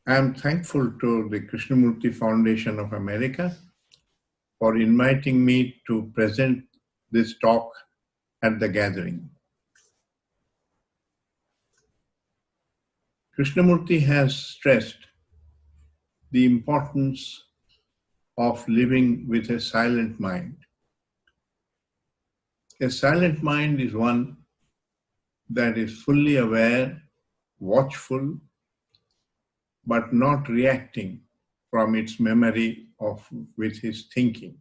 I am thankful to the Krishnamurti Foundation of America for inviting me to present this talk at the gathering. Krishnamurti has stressed the importance of living with a silent mind. A silent mind is one that is fully aware, watchful, but not reacting from its memory with his thinking.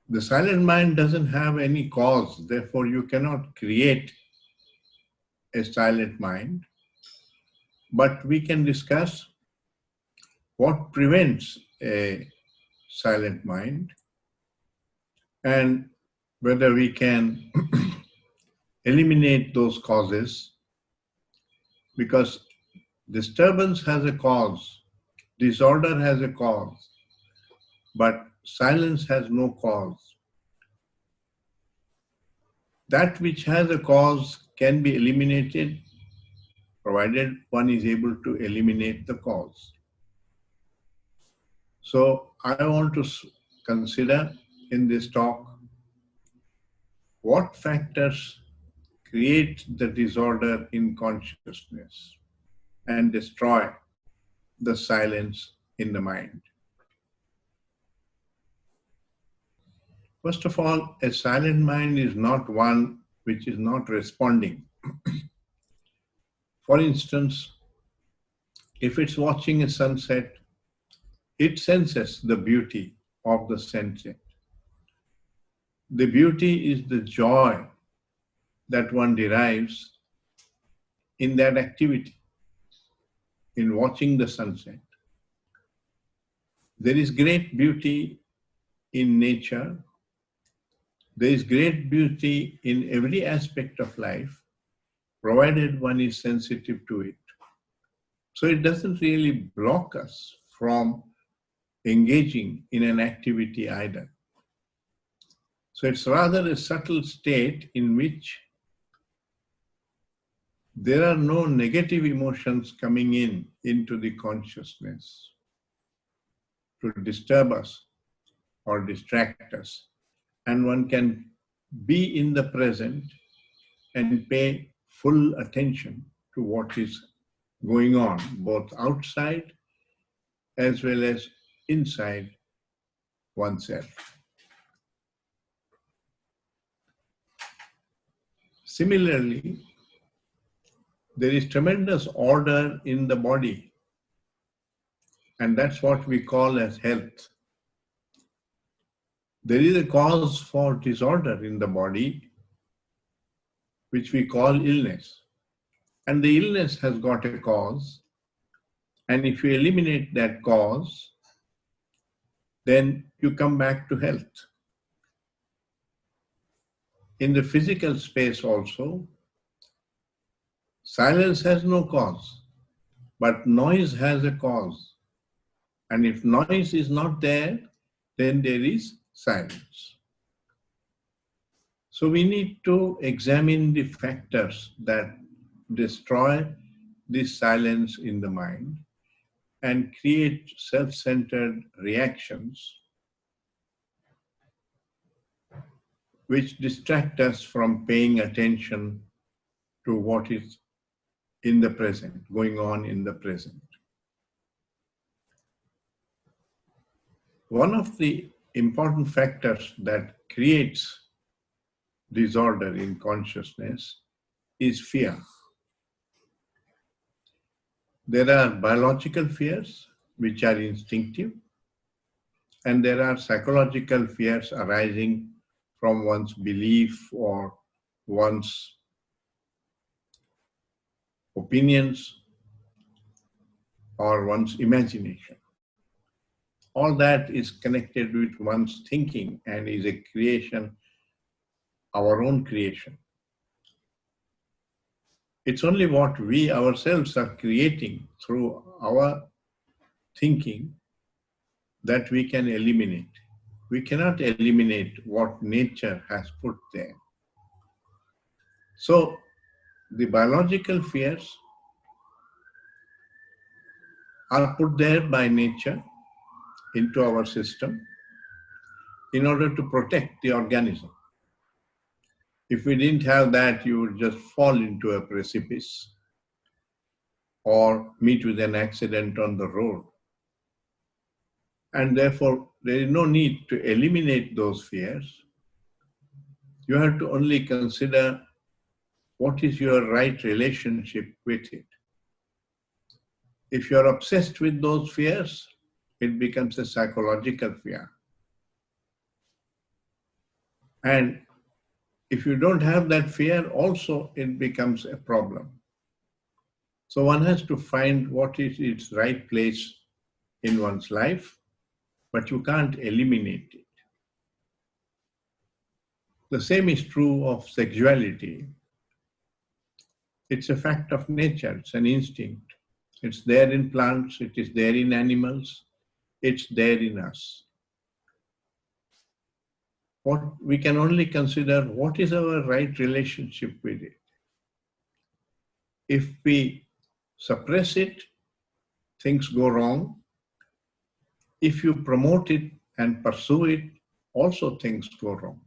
The silent mind doesn't have any cause, therefore you cannot create a silent mind, but we can discuss what prevents a silent mind and whether we can eliminate those causes, because disturbance has a cause, disorder has a cause, but silence has no cause. That which has a cause can be eliminated, provided one is able to eliminate the cause. So I want to consider in this talk what factors create the disorder in consciousness and destroy the silence in the mind. First of all, a silent mind is not one which is not responding. For instance, if it's watching a sunset, it senses the beauty of the sunset. The beauty is the joy that one derives in that activity, in watching the sunset. There is great beauty in nature. There is great beauty in every aspect of life, provided one is sensitive to it. So it doesn't really block us from engaging in an activity either. So it's rather a subtle state in which there are no negative emotions coming into the consciousness to disturb us or distract us. And one can be in the present and pay full attention to what is going on, both outside as well as inside oneself. Similarly, there is tremendous order in the body, and that's what we call as health. There is a cause for disorder in the body, which we call illness. And the illness has got a cause, and if you eliminate that cause, then you come back to health. In the physical space also, silence has no cause, but noise has a cause. And if noise is not there, then there is silence. So we need to examine the factors that destroy this silence in the mind and create self-centered reactions which distract us from paying attention to what is in the present, going on in the present. One of the important factors that creates disorder in consciousness is fear. There are biological fears which are instinctive, and there are psychological fears arising from one's belief or one's opinions or one's imagination. All that is connected with one's thinking and is a creation, our own creation. It's only what we ourselves are creating through our thinking that we can eliminate. We cannot eliminate what nature has put there. So the biological fears are put there by nature into our system in order to protect the organism. If we didn't have that, you would just fall into a precipice or meet with an accident on the road. And therefore, there is no need to eliminate those fears. You have to only consider what is your right relationship with it. If you're obsessed with those fears, it becomes a psychological fear. And if you don't have that fear, also it becomes a problem. So one has to find what is its right place in one's life, but you can't eliminate it. The same is true of sexuality. It's a fact of nature, it's an instinct. It's there in plants, it is there in animals, it's there in us. What we can only consider what is our right relationship with it. If we suppress it, things go wrong. If you promote it and pursue it, also things go wrong.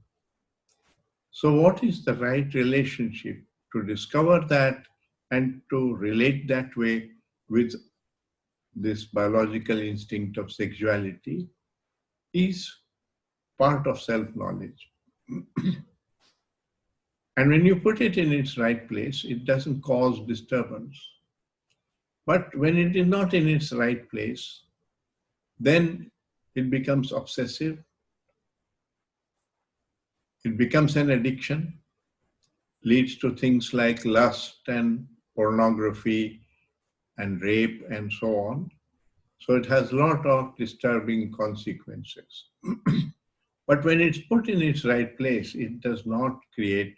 So what is the right relationship? To discover that and to relate that way with this biological instinct of sexuality is part of self-knowledge. And when you put it in its right place, it doesn't cause disturbance. But when it is not in its right place, then it becomes obsessive. It becomes an addiction, leads to things like lust and pornography and rape and so on. So it has a lot of disturbing consequences. But when it's put in its right place, it does not create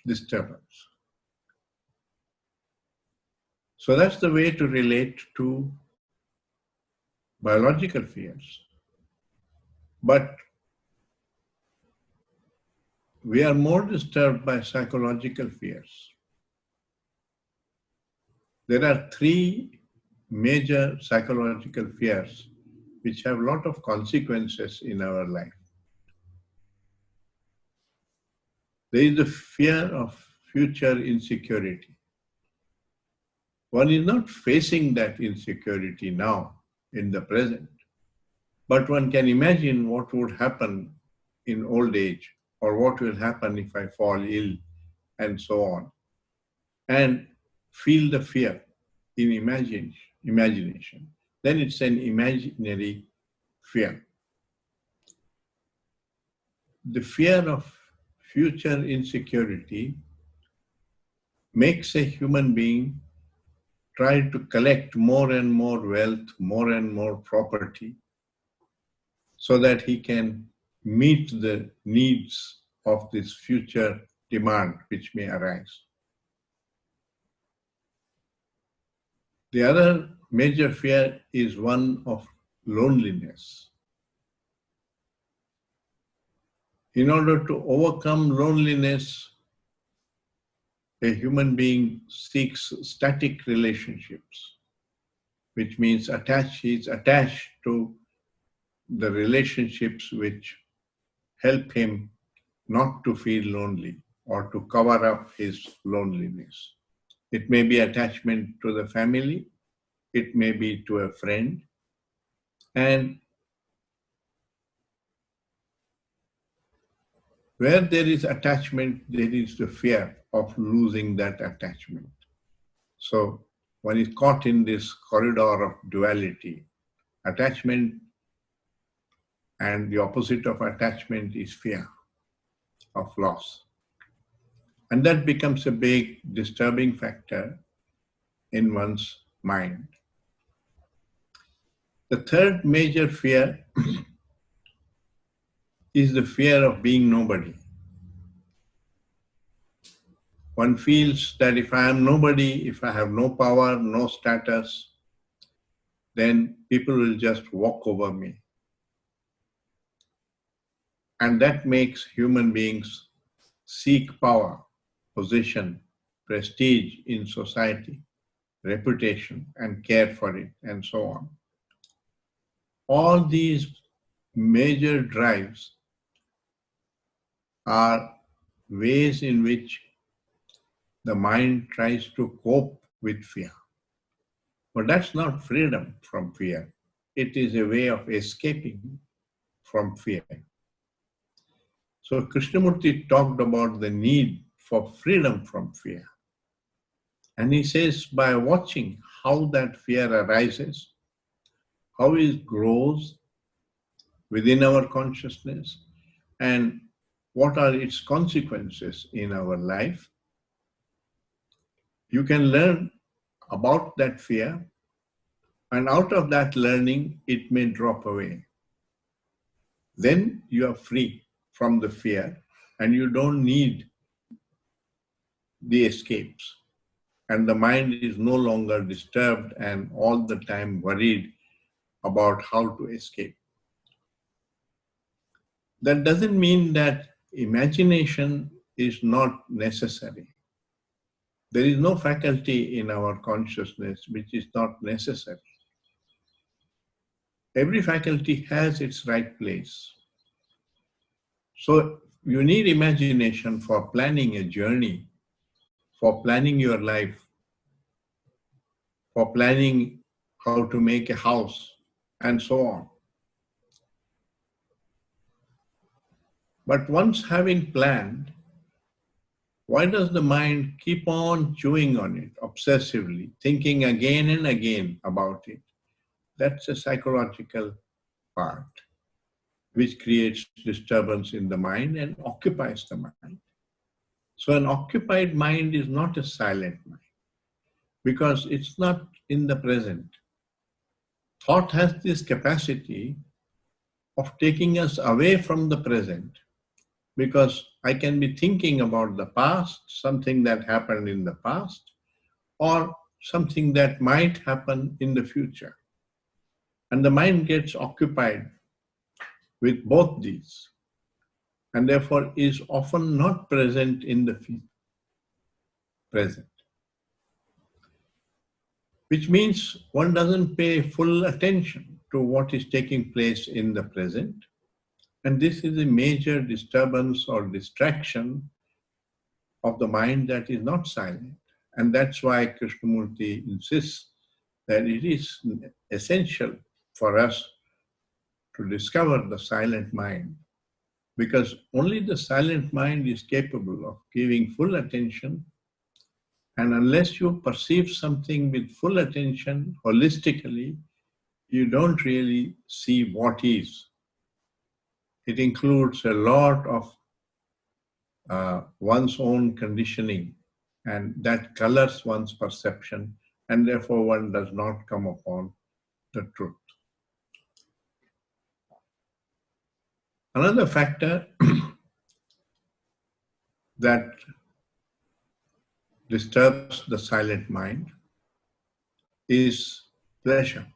disturbance. So that's the way to relate to biological fears. But we are more disturbed by psychological fears. There are three major psychological fears which have a lot of consequences in our life. There is the fear of future insecurity. One is not facing that insecurity now in the present, but one can imagine what would happen in old age or what will happen if I fall ill and so on, and feel the fear in imagination. Then it's an imaginary fear. The fear of future insecurity makes a human being try to collect more and more wealth, more and more property, so that he can meet the needs of this future demand which may arise. The other major fear is one of loneliness. In order to overcome loneliness, a human being seeks static relationships, which means he is attached to the relationships which help him not to feel lonely or to cover up his loneliness. It may be attachment to the family, it may be to a friend, and where there is attachment, there is the fear of losing that attachment. So one is caught in this corridor of duality. Attachment and the opposite of attachment is fear of loss. And that becomes a big disturbing factor in one's mind. The third major fear is the fear of being nobody. One feels that if I am nobody, if I have no power, no status, then people will just walk over me. And that makes human beings seek power, position, prestige in society, reputation, and care for it, and so on. All these major drives are ways in which the mind tries to cope with fear. But that's not freedom from fear. It is a way of escaping from fear. So Krishnamurti talked about the need for freedom from fear. And he says, by watching how that fear arises, how it grows within our consciousness, and what are its consequences in our life, you can learn about that fear, and out of that learning, it may drop away. Then you are free from the fear, and you don't need the escapes. And the mind is no longer disturbed and all the time worried about how to escape. That doesn't mean that imagination is not necessary. There is no faculty in our consciousness which is not necessary. Every faculty has its right place. So you need imagination for planning a journey, for planning your life, for planning how to make a house, and so on. But once having planned, why does the mind keep on chewing on it obsessively, thinking again and again about it? That's a psychological part which creates disturbance in the mind and occupies the mind. So an occupied mind is not a silent mind because it's not in the present. Thought has this capacity of taking us away from the present, because I can be thinking about the past, something that happened in the past, or something that might happen in the future. And the mind gets occupied with both these, and therefore is often not present in the present. Which means one doesn't pay full attention to what is taking place in the present. And this is a major disturbance or distraction of the mind that is not silent. And that's why Krishnamurti insists that it is essential for us to discover the silent mind, because only the silent mind is capable of giving full attention. And unless you perceive something with full attention holistically, you don't really see what is. It includes a lot of one's own conditioning, and that colors one's perception, and therefore one does not come upon the truth. Another factor that disturbs the silent mind is pleasure.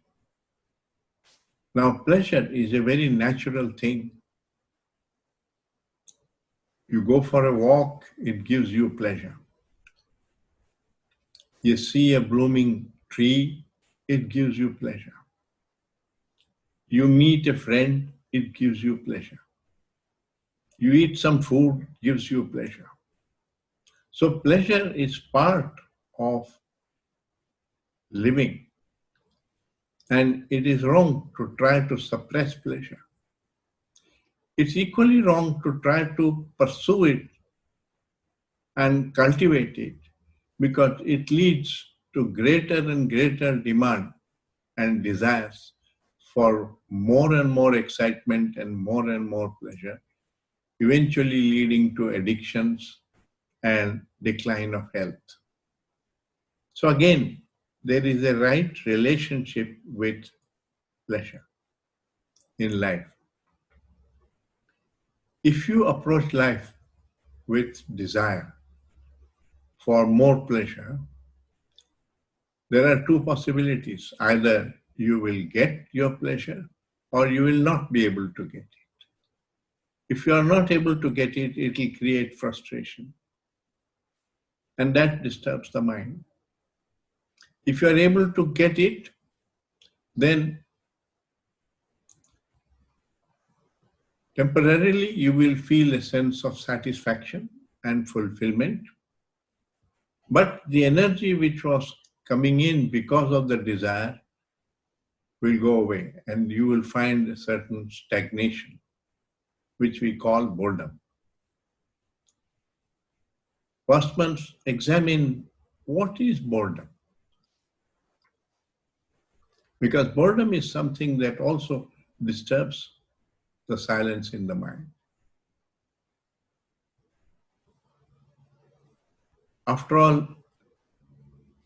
Now, pleasure is a very natural thing. You go for a walk, it gives you pleasure. You see a blooming tree, it gives you pleasure. You meet a friend, it gives you pleasure. You eat some food, gives you pleasure. So pleasure is part of living. And it is wrong to try to suppress pleasure. It's equally wrong to try to pursue it and cultivate it, because it leads to greater and greater demand and desires for more and more excitement and more pleasure, eventually leading to addictions and decline of health. So again, there is a right relationship with pleasure in life. If you approach life with desire for more pleasure, there are two possibilities. Either you will get your pleasure or you will not be able to get it. If you are not able to get it, it will create frustration. and that disturbs the mind. If you are able to get it, then temporarily you will feel a sense of satisfaction and fulfillment. But the energy which was coming in because of the desire will go away, and you will find a certain stagnation, which we call boredom. First, must examine what is boredom. Because boredom is something that also disturbs the silence in the mind. After all,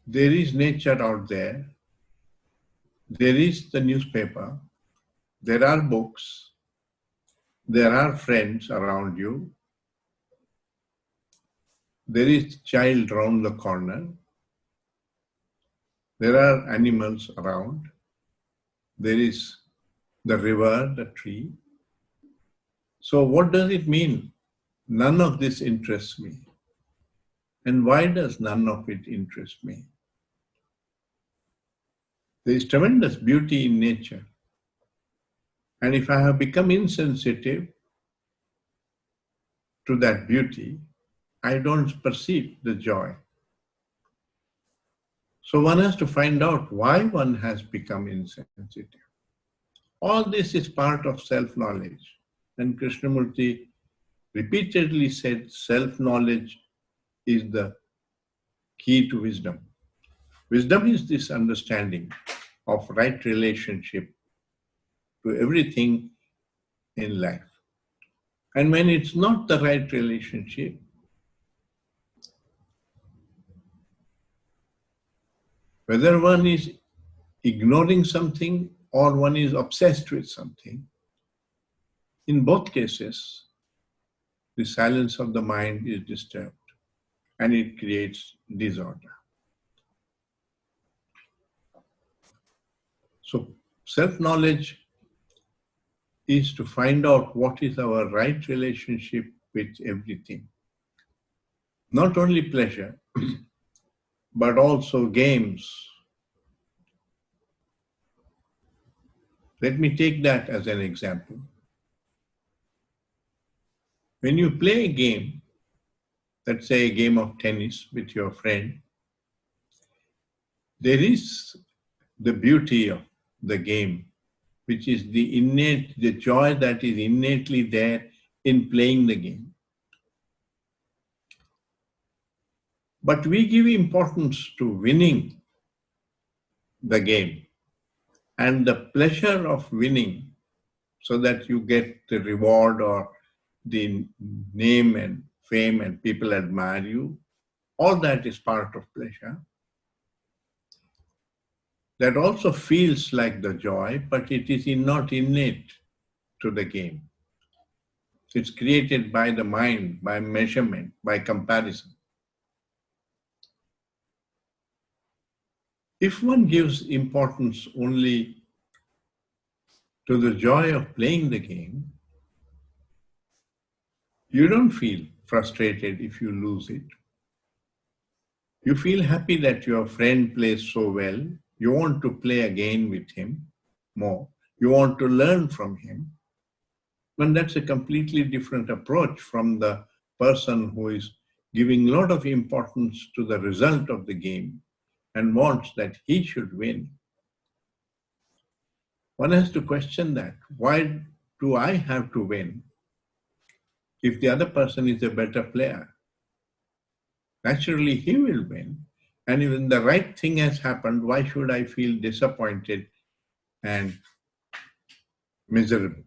there is nature out there. There is the newspaper. There are books. There are friends around you. There is child round the corner. There are animals around. There is the river, the tree. So what does it mean? None of this interests me. And why does none of it interest me? There is tremendous beauty in nature. And if I have become insensitive to that beauty, I don't perceive the joy. So one has to find out why one has become insensitive. All this is part of self-knowledge. And Krishnamurti repeatedly said self-knowledge is the key to wisdom. Wisdom is this understanding of right relationship to everything in life. And when it's not the right relationship, whether one is ignoring something or one is obsessed with something, in both cases, the silence of the mind is disturbed and it creates disorder. So self-knowledge is to find out what is our right relationship with everything. Not only pleasure, but also games. Let me take that as an example. When you play a game, let's say a game of tennis with your friend, there is the beauty of the game, which is the joy that is innately there in playing the game. But we give importance to winning the game and the pleasure of winning so that you get the reward or the name and fame and people admire you. All that is part of pleasure. That also feels like the joy, but it is not innate to the game. It's created by the mind, by measurement, by comparison. If one gives importance only to the joy of playing the game, you don't feel frustrated if you lose it. You feel happy that your friend plays so well. You want to play again with him more. You want to learn from him. And that's a completely different approach from the person who is giving a lot of importance to the result of the game and wants that he should win. One has to question that. Why do I have to win if the other person is a better player? Naturally, he will win. And even the right thing has happened, why should I feel disappointed and miserable?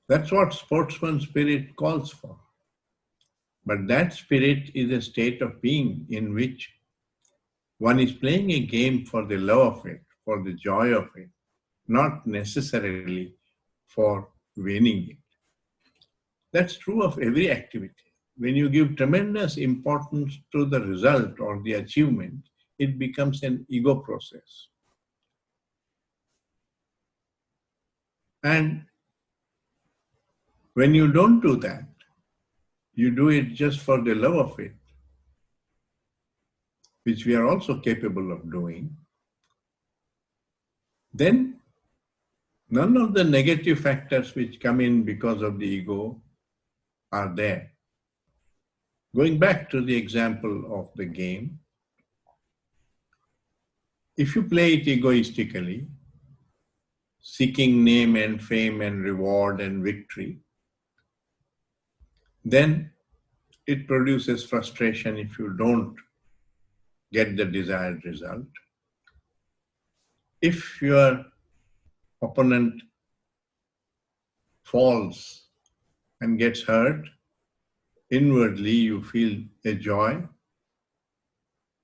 That's what sportsman spirit calls for. But that spirit is a state of being in which one is playing a game for the love of it, for the joy of it, not necessarily for winning it. That's true of every activity. When you give tremendous importance to the result or the achievement, it becomes an ego process. And when you don't do that, you do it just for the love of it, which we are also capable of doing, then none of the negative factors which come in because of the ego are there. Going back to the example of the game, if you play it egoistically, seeking name and fame and reward and victory, then it produces frustration if you don't get the desired result. If your opponent falls and gets hurt, inwardly you feel a joy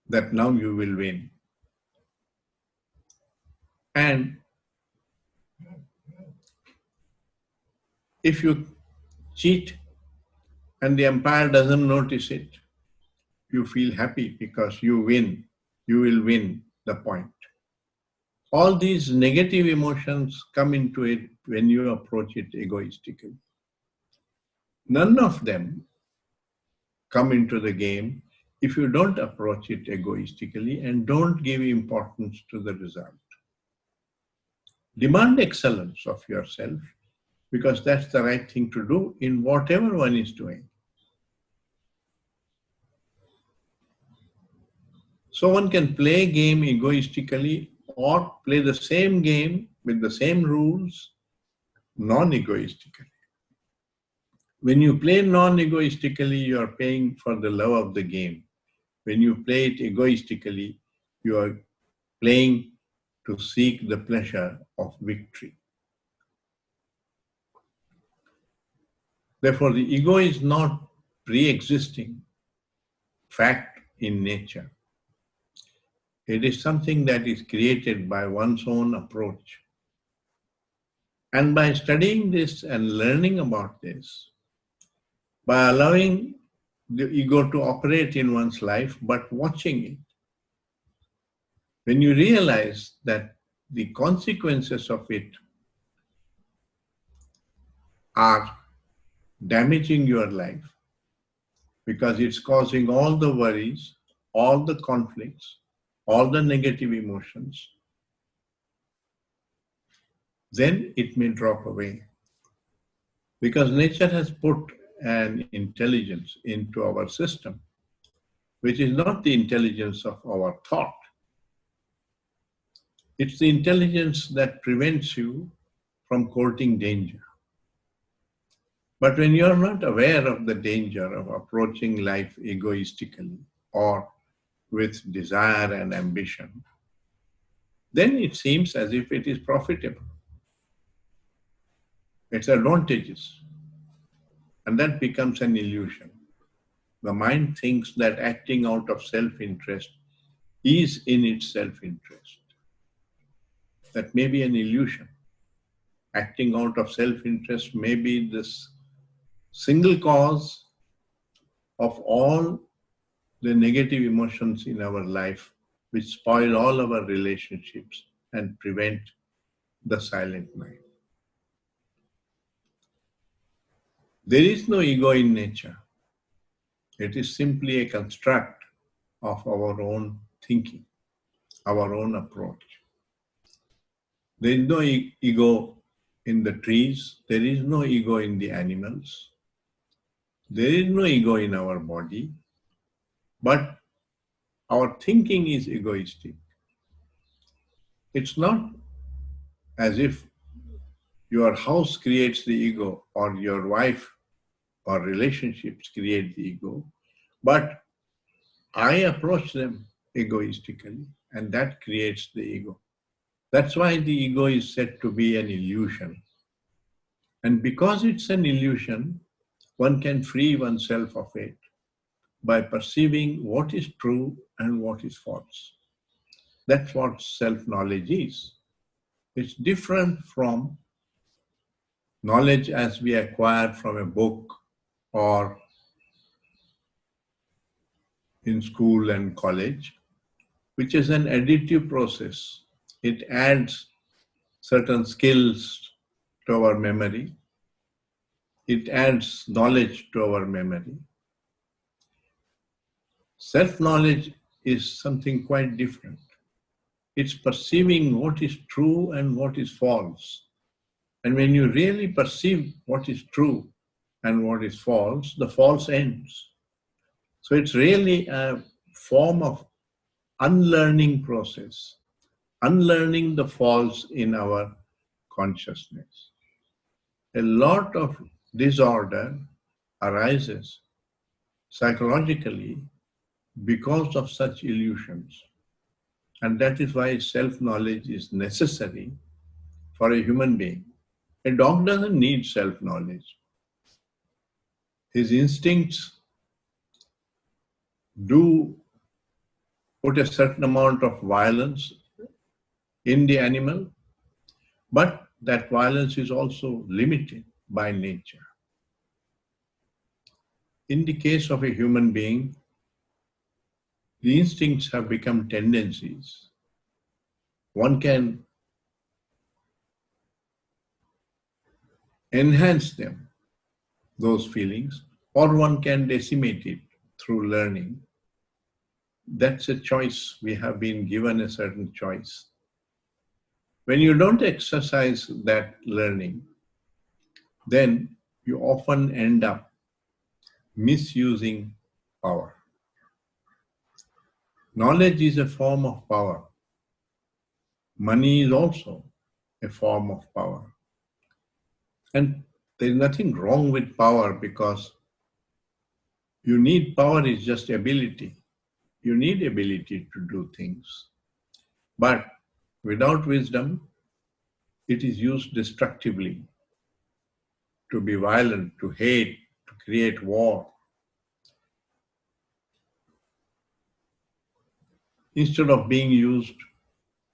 that now you will win. And if you cheat and the umpire doesn't notice it, you feel happy because you win. You will win the point. All these negative emotions come into it when you approach it egoistically. None of them come into the game if you don't approach it egoistically and don't give importance to the result. Demand excellence of yourself because that's the right thing to do in whatever one is doing. So one can play a game egoistically or play the same game with the same rules non-egoistically. When you play non-egoistically, you are paying for the love of the game. When you play it egoistically, you are playing to seek the pleasure of victory. Therefore, the ego is not pre-existing fact in nature. It is something that is created by one's own approach. And by studying this and learning about this, by allowing the ego to operate in one's life, but watching it, when you realize that the consequences of it are damaging your life because it's causing all the worries, all the conflicts, all the negative emotions, then it may drop away. Because nature has put an intelligence into our system, which is not the intelligence of our thought. It's the intelligence that prevents you from courting danger. But when you're not aware of the danger of approaching life egoistically or with desire and ambition, then it seems as if it is profitable. It's advantageous. And that becomes an illusion. The mind thinks that acting out of self-interest is in its self-interest. That may be an illusion. Acting out of self-interest may be this single cause of all the negative emotions in our life which spoil all our relationships and prevent the silent mind. There is no ego in nature. It is simply a construct of our own thinking, our own approach. There is no ego in the trees. There is no ego in the animals. There is no ego in our body. But our thinking is egoistic. It's not as if your house creates the ego or your wife or relationships create the ego, but I approach them egoistically and that creates the ego. That's why the ego is said to be an illusion. And because it's an illusion, one can free oneself of it by perceiving what is true and what is false. That's what self-knowledge is. It's different from knowledge as we acquire from a book or in school and college, which is an additive process. It adds certain skills to our memory. It adds knowledge to our memory. Self-knowledge is something quite different. It's perceiving what is true and what is false. And when you really perceive what is true and what is false, the false ends. So it's really a form of unlearning process, unlearning the false in our consciousness. A lot of disorder arises psychologically because of such illusions. And that is why self-knowledge is necessary for a human being. A dog doesn't need self-knowledge. His instincts do put a certain amount of violence in the animal, but that violence is also limited by nature. In the case of a human being, the instincts have become tendencies. One can enhance them, those feelings, or one can decimate it through learning. That's a choice. We have been given a certain choice. When you don't exercise that learning, then you often end up misusing power. Knowledge is a form of power. Money is also a form of power. And there's nothing wrong with power, because you need power is just ability. You need ability to do things. But without wisdom, it is used destructively, to be violent, to hate, to create war. Instead of being used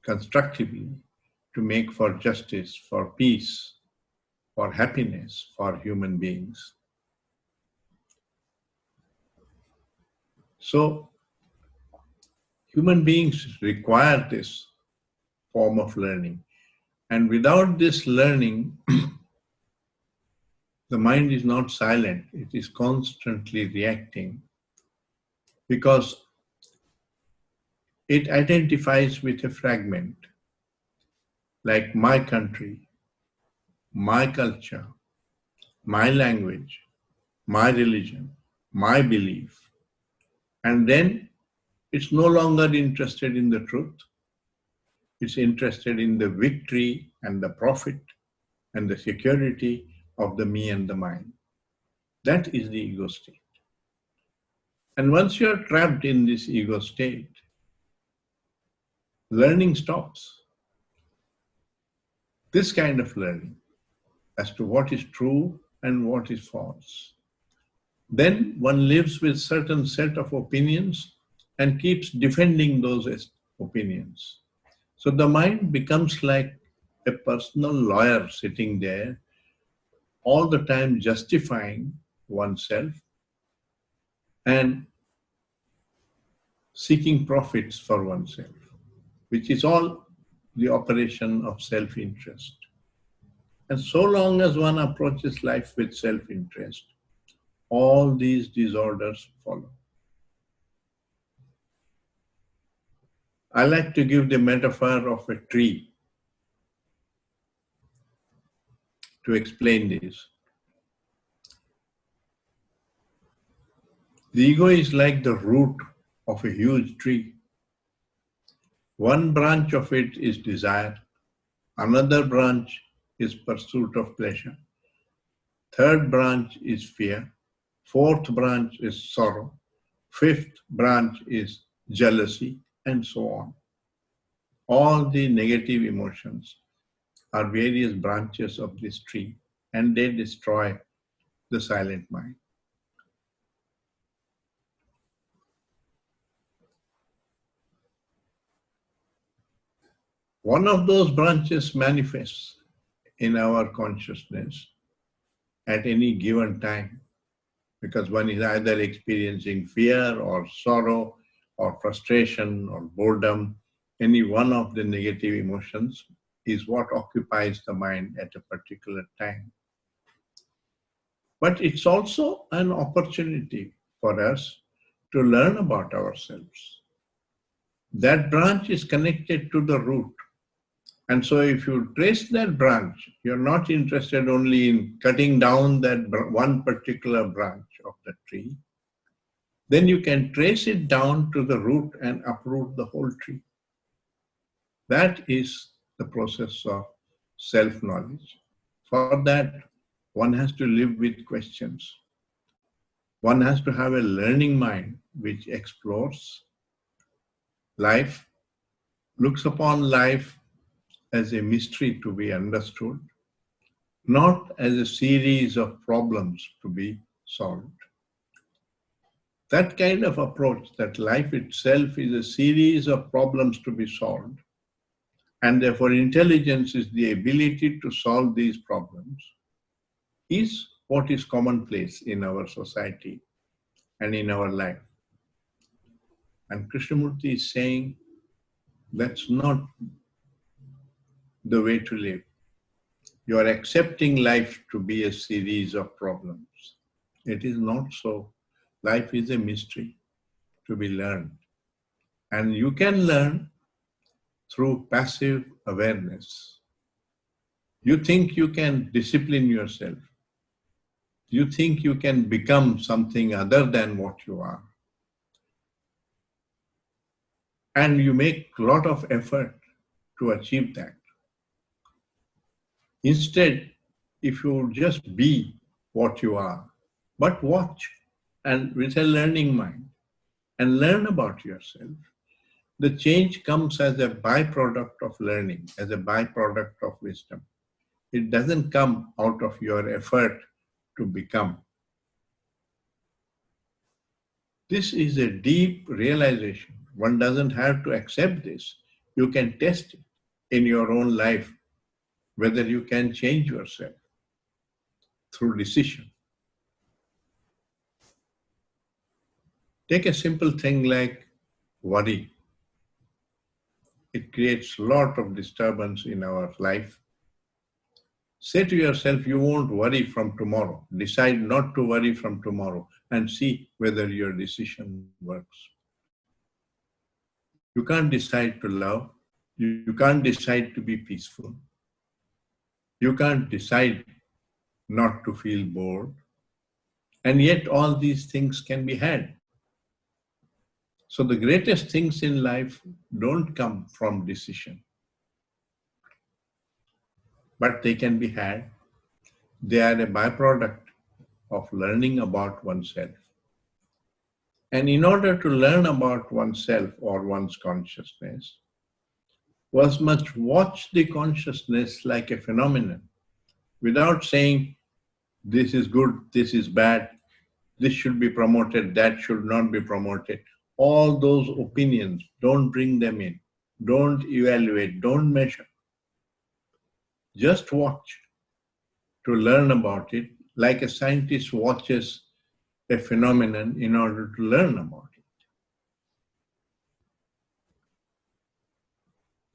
constructively to make for justice, for peace, for happiness, for human beings. So, human beings require this form of learning. And without this learning, the mind is not silent. It is constantly reacting, because it identifies with a fragment, like my country, my culture, my language, my religion, my belief. And then it's no longer interested in the truth. It's interested in the victory and the profit and the security of the me and the mine. That is the ego state. And once you're trapped in this ego state, learning stops. This kind of learning as to what is true and what is false. Then one lives with certain set of opinions and keeps defending those opinions. So the mind becomes like a personal lawyer sitting there, all the time justifying oneself and seeking profits for oneself, which is all the operation of self-interest. And so long as one approaches life with self-interest, all these disorders follow. I like to give the metaphor of a tree to explain this. The ego is like the root of a huge tree. One branch of it is desire, another branch is pursuit of pleasure, third branch is fear, fourth branch is sorrow, fifth branch is jealousy, and so on. All the negative emotions are various branches of this tree, and they destroy the silent mind. One of those branches manifests in our consciousness at any given time, because one is either experiencing fear or sorrow or frustration or boredom. Any one of the negative emotions is what occupies the mind at a particular time. But it's also an opportunity for us to learn about ourselves. That branch is connected to the root. And so if you trace that branch, you're not interested only in cutting down that one particular branch of the tree, then you can trace it down to the root and uproot the whole tree. That is the process of self-knowledge. For that, one has to live with questions. One has to have a learning mind which explores life, looks upon life as a mystery to be understood, not as a series of problems to be solved. That kind of approach, that life itself is a series of problems to be solved, and therefore intelligence is the ability to solve these problems, is what is commonplace in our society and in our life. And Krishnamurti is saying that's not the way to live. You are accepting life to be a series of problems. It is not so. Life is a mystery to be learned. And you can learn through passive awareness. You think you can discipline yourself. You think you can become something other than what you are. And you make a lot of effort to achieve that. Instead, if you just be what you are, but watch and with a learning mind and learn about yourself, the change comes as a byproduct of learning, as a byproduct of wisdom. It doesn't come out of your effort to become. This is a deep realization. One doesn't have to accept this. You can test it in your own life, whether you can change yourself through decision. Take a simple thing like worry. It creates a lot of disturbance in our life. Say to yourself, you won't worry from tomorrow. Decide not to worry from tomorrow and see whether your decision works. You can't decide to love. You can't decide to be peaceful. You can't decide not to feel bored. And yet all these things can be had. So the greatest things in life don't come from decision, but they can be had. They are a byproduct of learning about oneself. And in order to learn about oneself or one's consciousness, one must watch the consciousness like a phenomenon without saying, this is good, this is bad, this should be promoted, that should not be promoted. All those opinions, don't bring them in. Don't evaluate, don't measure. Just watch to learn about it, like a scientist watches a phenomenon in order to learn about it.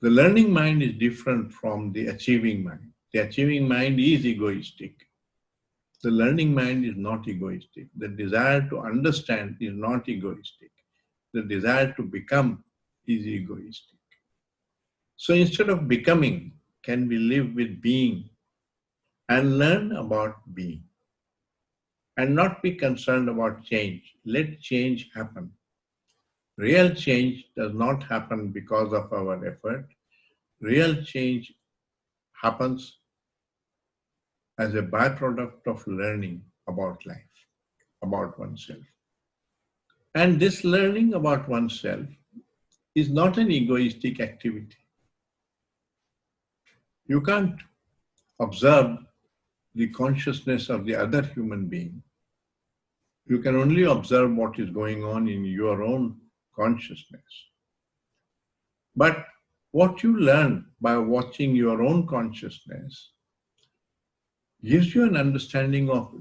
The learning mind is different from the achieving mind. The achieving mind is egoistic. The learning mind is not egoistic. The desire to understand is not egoistic. The desire to become is egoistic. So instead of becoming, can we live with being and learn about being and not be concerned about change? Let change happen. Real change does not happen because of our effort. Real change happens as a byproduct of learning about life, about oneself. And this learning about oneself is not an egoistic activity. You can't observe the consciousness of the other human being. You can only observe what is going on in your own consciousness. But what you learn by watching your own consciousness gives you an understanding of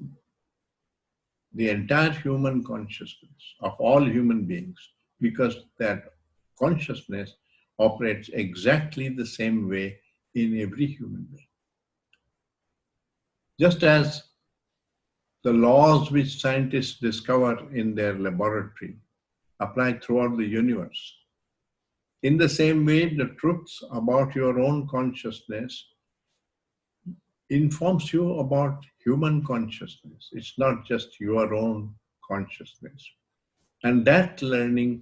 the entire human consciousness, of all human beings, because that consciousness operates exactly the same way in every human being. Just as the laws which scientists discover in their laboratory apply throughout the universe. In the same way, the truths about your own consciousness informs you about human consciousness. It's not just your own consciousness. And that learning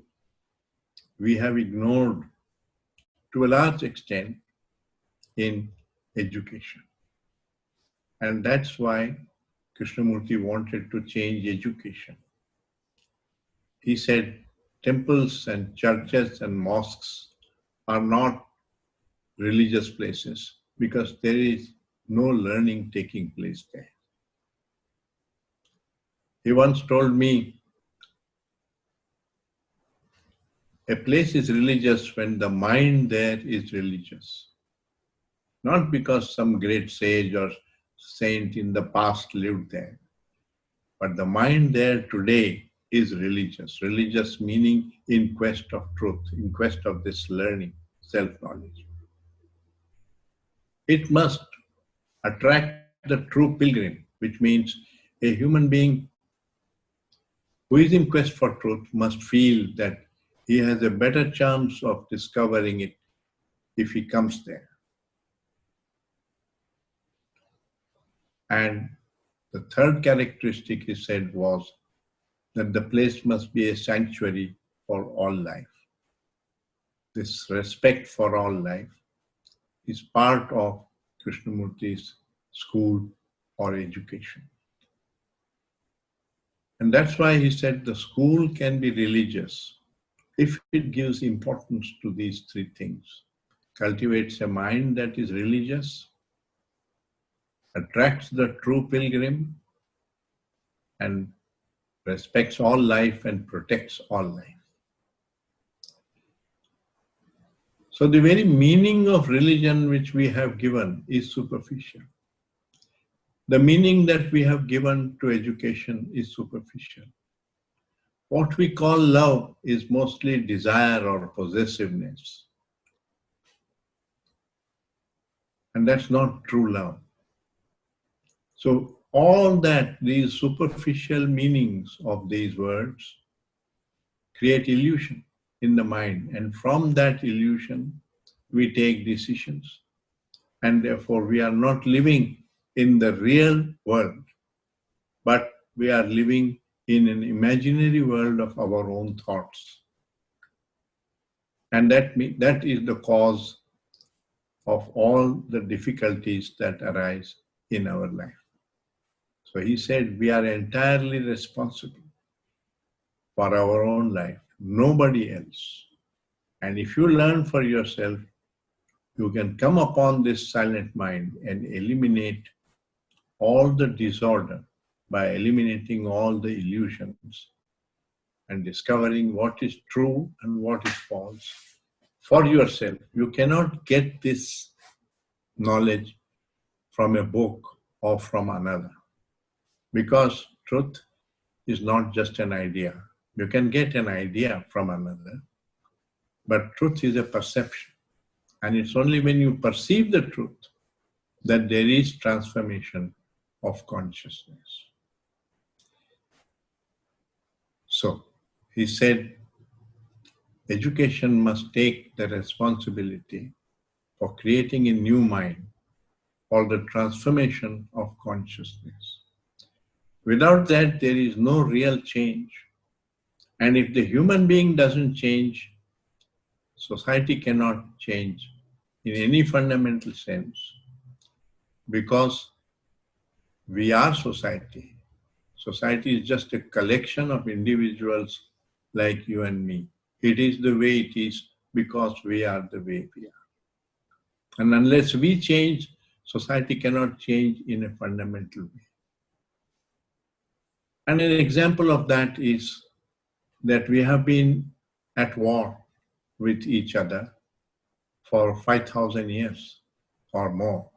we have ignored to a large extent in education. And that's why Krishnamurti wanted to change education. He said temples and churches and mosques are not religious places because there is no learning taking place there. He once told me, a place is religious when the mind there is religious. Not because some great sage or saint in the past lived there, but the mind there today is religious. Religious meaning in quest of truth, in quest of this learning, self-knowledge. It must attract the true pilgrim, which means a human being who is in quest for truth must feel that he has a better chance of discovering it if he comes there. And the third characteristic he said was that the place must be a sanctuary for all life. This respect for all life is part of Krishnamurti's school or education. And that's why he said the school can be religious if it gives importance to these three things. Cultivates a mind that is religious, attracts the true pilgrim, and respects all life and protects all life. So the very meaning of religion which we have given is superficial. The meaning that we have given to education is superficial. What we call love is mostly desire or possessiveness. And that's not true love. So all that, these superficial meanings of these words create illusion in the mind. And from that illusion, we take decisions. And therefore, we are not living in the real world, but we are living in an imaginary world of our own thoughts. And that is the cause of all the difficulties that arise in our life. So he said, we are entirely responsible for our own life, nobody else. And if you learn for yourself, you can come upon this silent mind and eliminate all the disorder by eliminating all the illusions and discovering what is true and what is false for yourself. You cannot get this knowledge from a book or from another, because truth is not just an idea. You can get an idea from another, but truth is a perception. And it's only when you perceive the truth that there is transformation of consciousness. So, he said, education must take the responsibility for creating a new mind or the transformation of consciousness. Without that, there is no real change. And if the human being doesn't change, society cannot change in any fundamental sense, because we are society. Society is just a collection of individuals like you and me. It is the way it is because we are the way we are. And unless we change, society cannot change in a fundamental way. And an example of that is that we have been at war with each other for 5,000 years or more,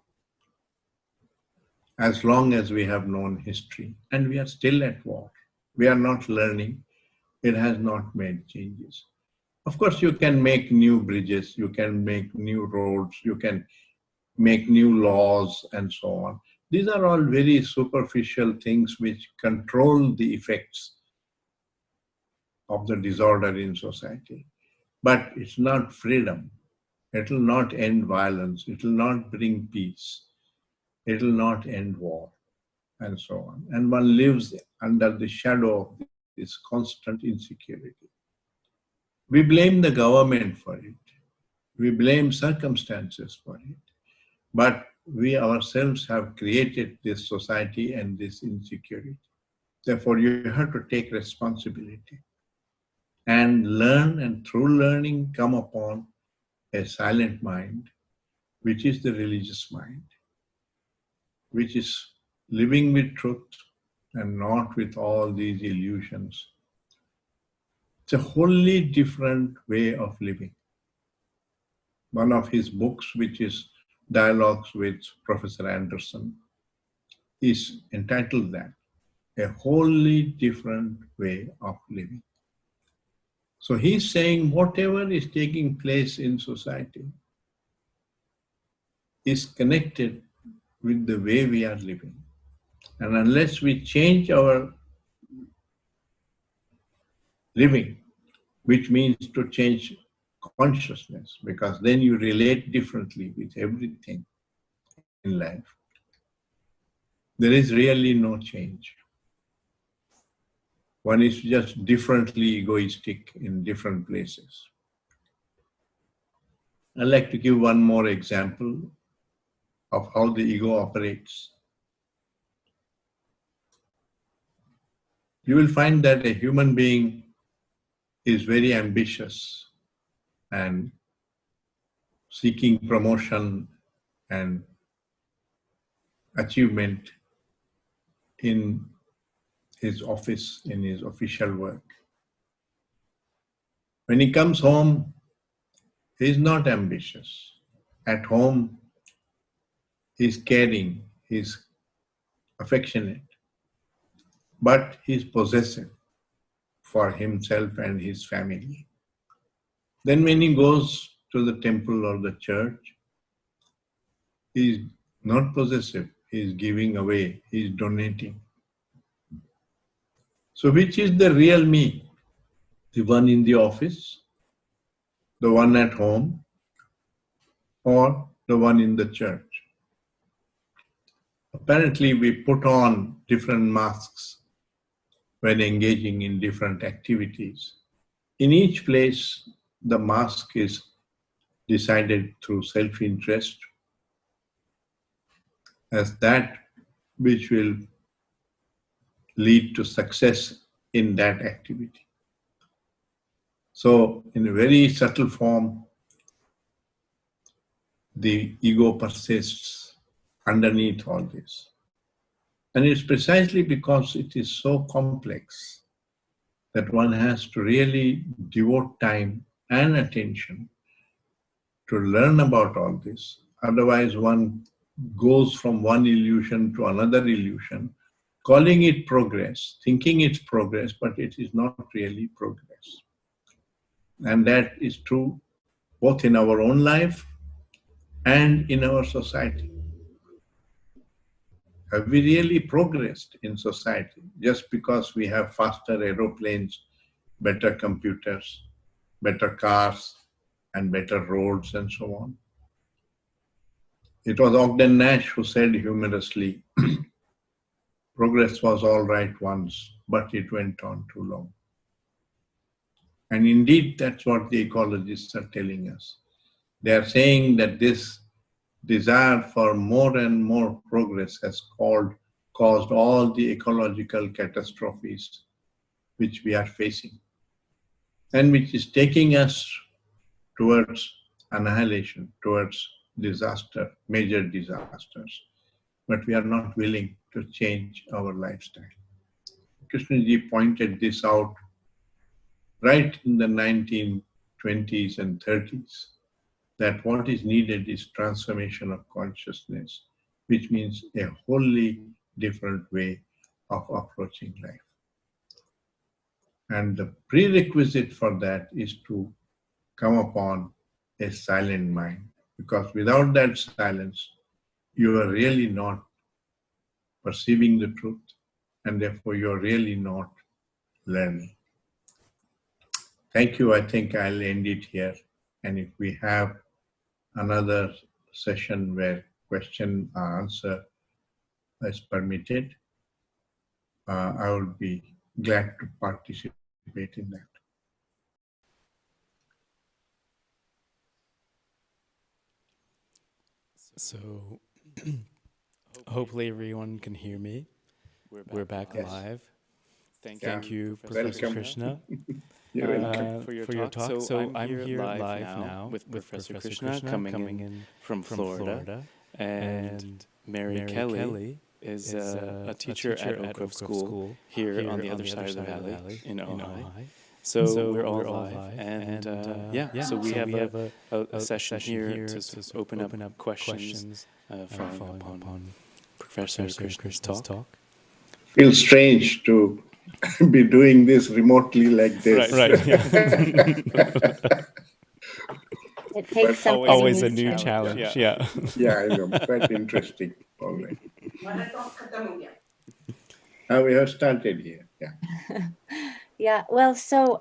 as long as we have known history, and we are still at war. We are not learning. It has not made changes. Of course, you can make new bridges, you can make new roads, you can make new laws and so on, These are all very superficial things which control the effects of the disorder in society. But it's not freedom. It will not end violence. It will not bring peace. It will not end war, and so on. And one lives under the shadow of this constant insecurity. We blame the government for it. We blame circumstances for it. But we ourselves have created this society and this insecurity. Therefore, you have to take responsibility and learn, and through learning come upon a silent mind, which is the religious mind, which is living with truth and not with all these illusions. It's a wholly different way of living. One of his books, which is Dialogues with Professor Anderson, is entitled that, A Wholly Different Way of Living. So he's saying whatever is taking place in society is connected with the way we are living. And unless we change our living, which means to change consciousness, because then you relate differently with everything in life, there is really no change. One is just differently egoistic in different places. I'd like to give one more example of how the ego operates. You will find that a human being is very ambitious and seeking promotion and achievement in his office, in his official work. When he comes home, he is not ambitious. At home, he is caring, he is affectionate, but he is possessive for himself and his family. Then when he goes to the temple or the church, he is not possessive, he is giving away, he is donating. So which is the real me? The one in the office, the one at home, or the one in the church? Apparently, we put on different masks when engaging in different activities. In each place, the mask is decided through self-interest as that which will lead to success in that activity. So, in a very subtle form, the ego persists underneath all this. And it's precisely because it is so complex that one has to really devote time and attention to learn about all this. Otherwise, one goes from one illusion to another illusion, calling it progress, thinking it's progress, but it is not really progress. And that is true both in our own life and in our society. Have we really progressed in society just because we have faster aeroplanes, better computers, better cars, and better roads, and so on? It was Ogden Nash who said humorously, progress was all right once, but it went on too long. And indeed, that's what the ecologists are telling us. They are saying that this desire for more and more progress has caused all the ecological catastrophes which we are facing, and which is taking us towards annihilation, towards disaster, major disasters. But we are not willing to change our lifestyle. Krishnaji pointed this out right in the 1920s and 30s, that what is needed is transformation of consciousness, which means a wholly different way of approaching life. And the prerequisite for that is to come upon a silent mind, because without that silence, you are really not perceiving the truth, and therefore you're really not learning. Thank you. I think I'll end it here. And if we have another session where question and answer is permitted, I would be glad to participate in that. So hopefully everyone can hear me. We're back live. Thank you, Professor Krishna, for your talk. So I'm here live now with Professor Krishna coming in from Florida. And Mary Kelley is a teacher at Oak Grove School here on the other side of the valley in Ojai. So we're all live, and so we have a session here to open up questions following upon Professor Krishna's talk. Feels strange to be doing this remotely like this. Right. Yeah. It takes always a new challenge. Yeah. Yeah, I know. Quite interesting. Already. We have started here. Yeah. Yeah, well, so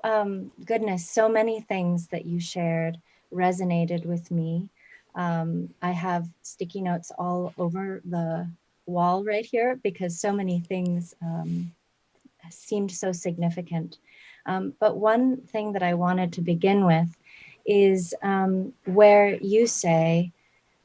goodness, so many things that you shared resonated with me. I have sticky notes all over the wall right here because so many things seemed so significant. But one thing that I wanted to begin with is where you say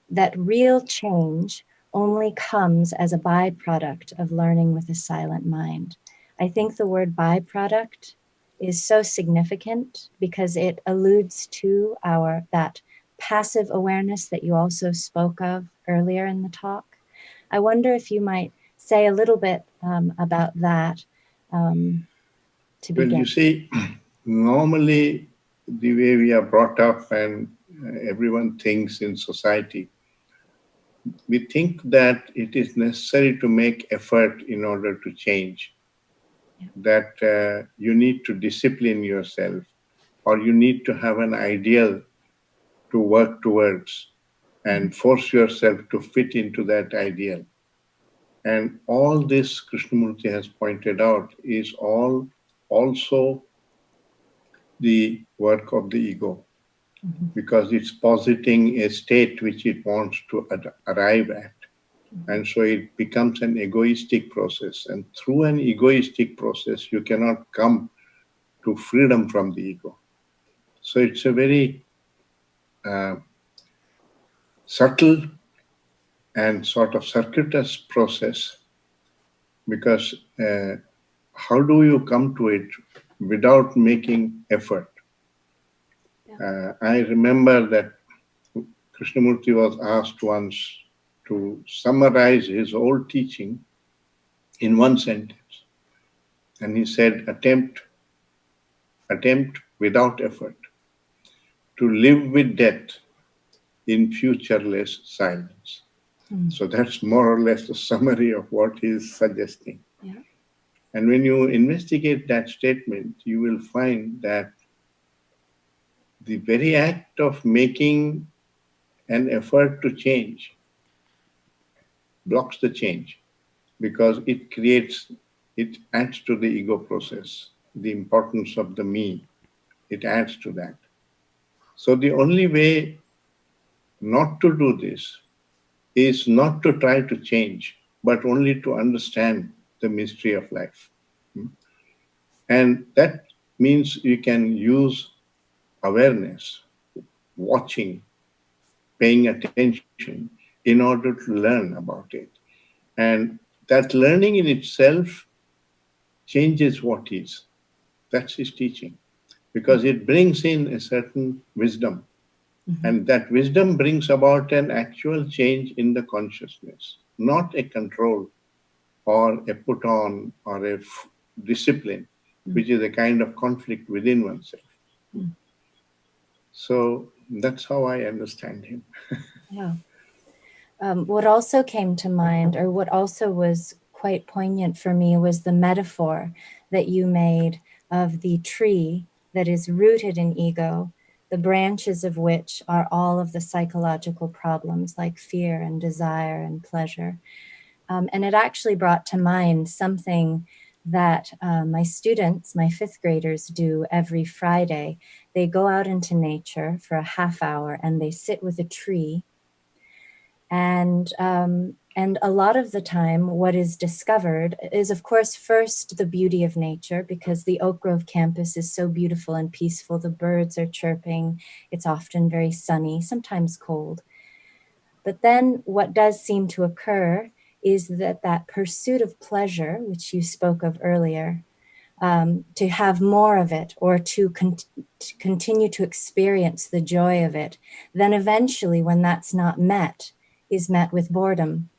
that real change only comes as a byproduct of learning with a silent mind. I think the word byproduct is so significant because it alludes to that passive awareness that you also spoke of earlier in the talk. I wonder if you might say a little bit about that to begin. Well, you see, normally the way we are brought up and everyone thinks in society, we think that it is necessary to make effort in order to change. That you need to discipline yourself, or you need to have an ideal to work towards and force yourself to fit into that ideal. And all this Krishnamurti has pointed out is all also the work of the ego, because it's positing a state which it wants to arrive at. And so it becomes an egoistic process. And through an egoistic process, you cannot come to freedom from the ego. So it's a very subtle and sort of circuitous process, because how do you come to it without making effort? I remember that Krishnamurti was asked once to summarize his whole teaching in one sentence. And he said, attempt without effort to live with death in futureless silence. So that's more or less the summary of what he is suggesting. Yeah. And when you investigate that statement, you will find that the very act of making an effort to change blocks the change, because it adds to the ego process, the importance of the me. It adds to that. So the only way not to do this is not to try to change, but only to understand the mystery of life. And that means you can use awareness, watching, paying attention in order to learn about it. And that learning in itself changes what is. That's his teaching, because it brings in a certain wisdom. And that wisdom brings about an actual change in the consciousness, not a control or a put on or a discipline, which is a kind of conflict within oneself. So that's how I understand him. Yeah. What also came to mind, or what also was quite poignant for me, was the metaphor that you made of the tree that is rooted in ego, the branches of which are all of the psychological problems like fear and desire and pleasure. And it actually brought to mind something that my students, my 5th graders, do every Friday. They go out into nature for a half hour and they sit with a tree. And a lot of the time, what is discovered is, of course, first the beauty of nature, because the Oak Grove campus is so beautiful and peaceful. The birds are chirping. It's often very sunny, sometimes cold. But then what does seem to occur is that pursuit of pleasure, which you spoke of earlier, to have more of it, or to continue to experience the joy of it, then eventually, when that's not met, is met with boredom.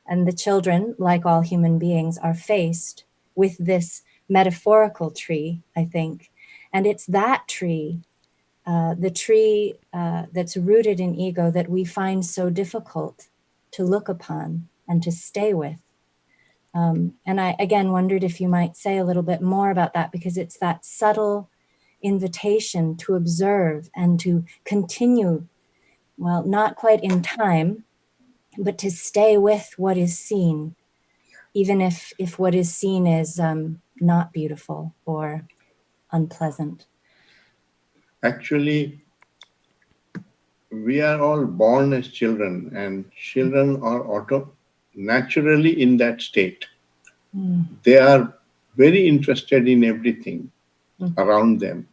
And the children, like all human beings, are faced with this metaphorical tree, I think. And it's that tree, the tree that's rooted in ego, that we find so difficult to look upon and to stay with. And I, again, wondered if you might say a little bit more about that, because it's that subtle invitation to observe and to continue, well, not quite in time, but to stay with what is seen, even if what is seen is not beautiful or unpleasant. Actually, we are all born as children, and children are naturally in that state. They are very interested in everything around them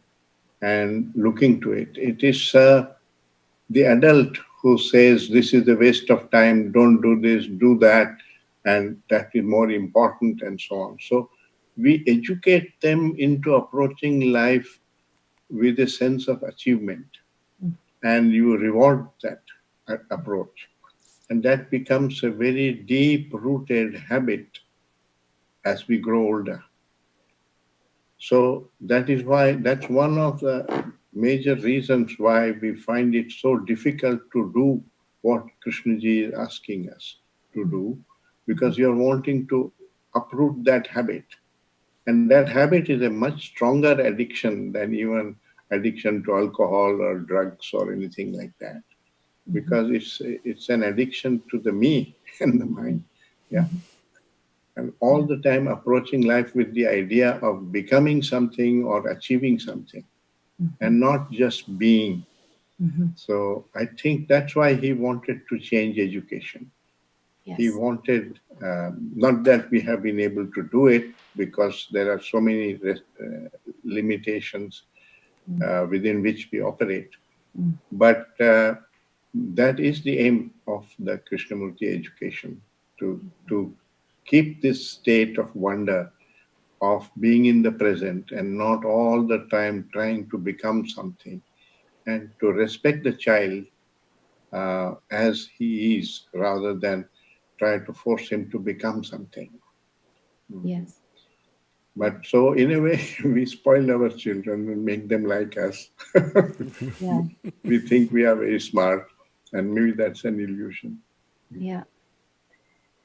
and looking to it. It is the adult who says, this is a waste of time, don't do this, do that, and that is more important, and so on. So we educate them into approaching life with a sense of achievement, and you reward that approach. And that becomes a very deep-rooted habit as we grow older. So that is why, that's one of the major reasons why we find it so difficult to do what Krishnaji is asking us to do, because you're wanting to uproot that habit. And that habit is a much stronger addiction than even addiction to alcohol or drugs or anything like that, because it's an addiction to the me and the mind. Yeah. And all the time approaching life with the idea of becoming something or achieving something, and not just being. So I think that's why he wanted to change education. Yes. He wanted, not that we have been able to do it, because there are so many limitations within which we operate. But that is the aim of the Krishnamurti education, to keep this state of wonder, of being in the present and not all the time trying to become something, and to respect the child as he is, rather than try to force him to become something. Yes. But so in a way, we spoil our children and make them like us. Yeah. We think we are very smart, and maybe that's an illusion. Yeah.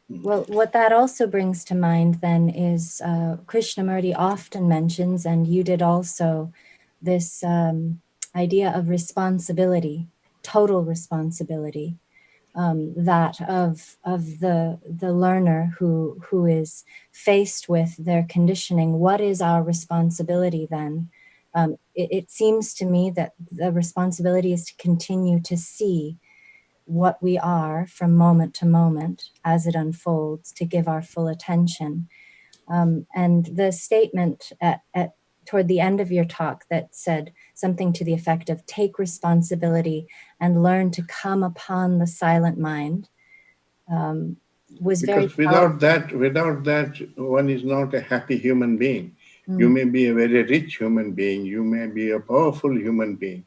Well, what that also brings to mind then is Krishnamurti often mentions, and you did also, this idea of responsibility, total responsibility, that of the learner who is faced with their conditioning. What is our responsibility then? It seems to me that the responsibility is to continue to see what we are from moment to moment as it unfolds, to give our full attention. And the statement toward the end of your talk that said something to the effect of take responsibility and learn to come upon the silent mind was very powerful. Without that, one is not a happy human being. You may be a very rich human being, you may be a powerful human being,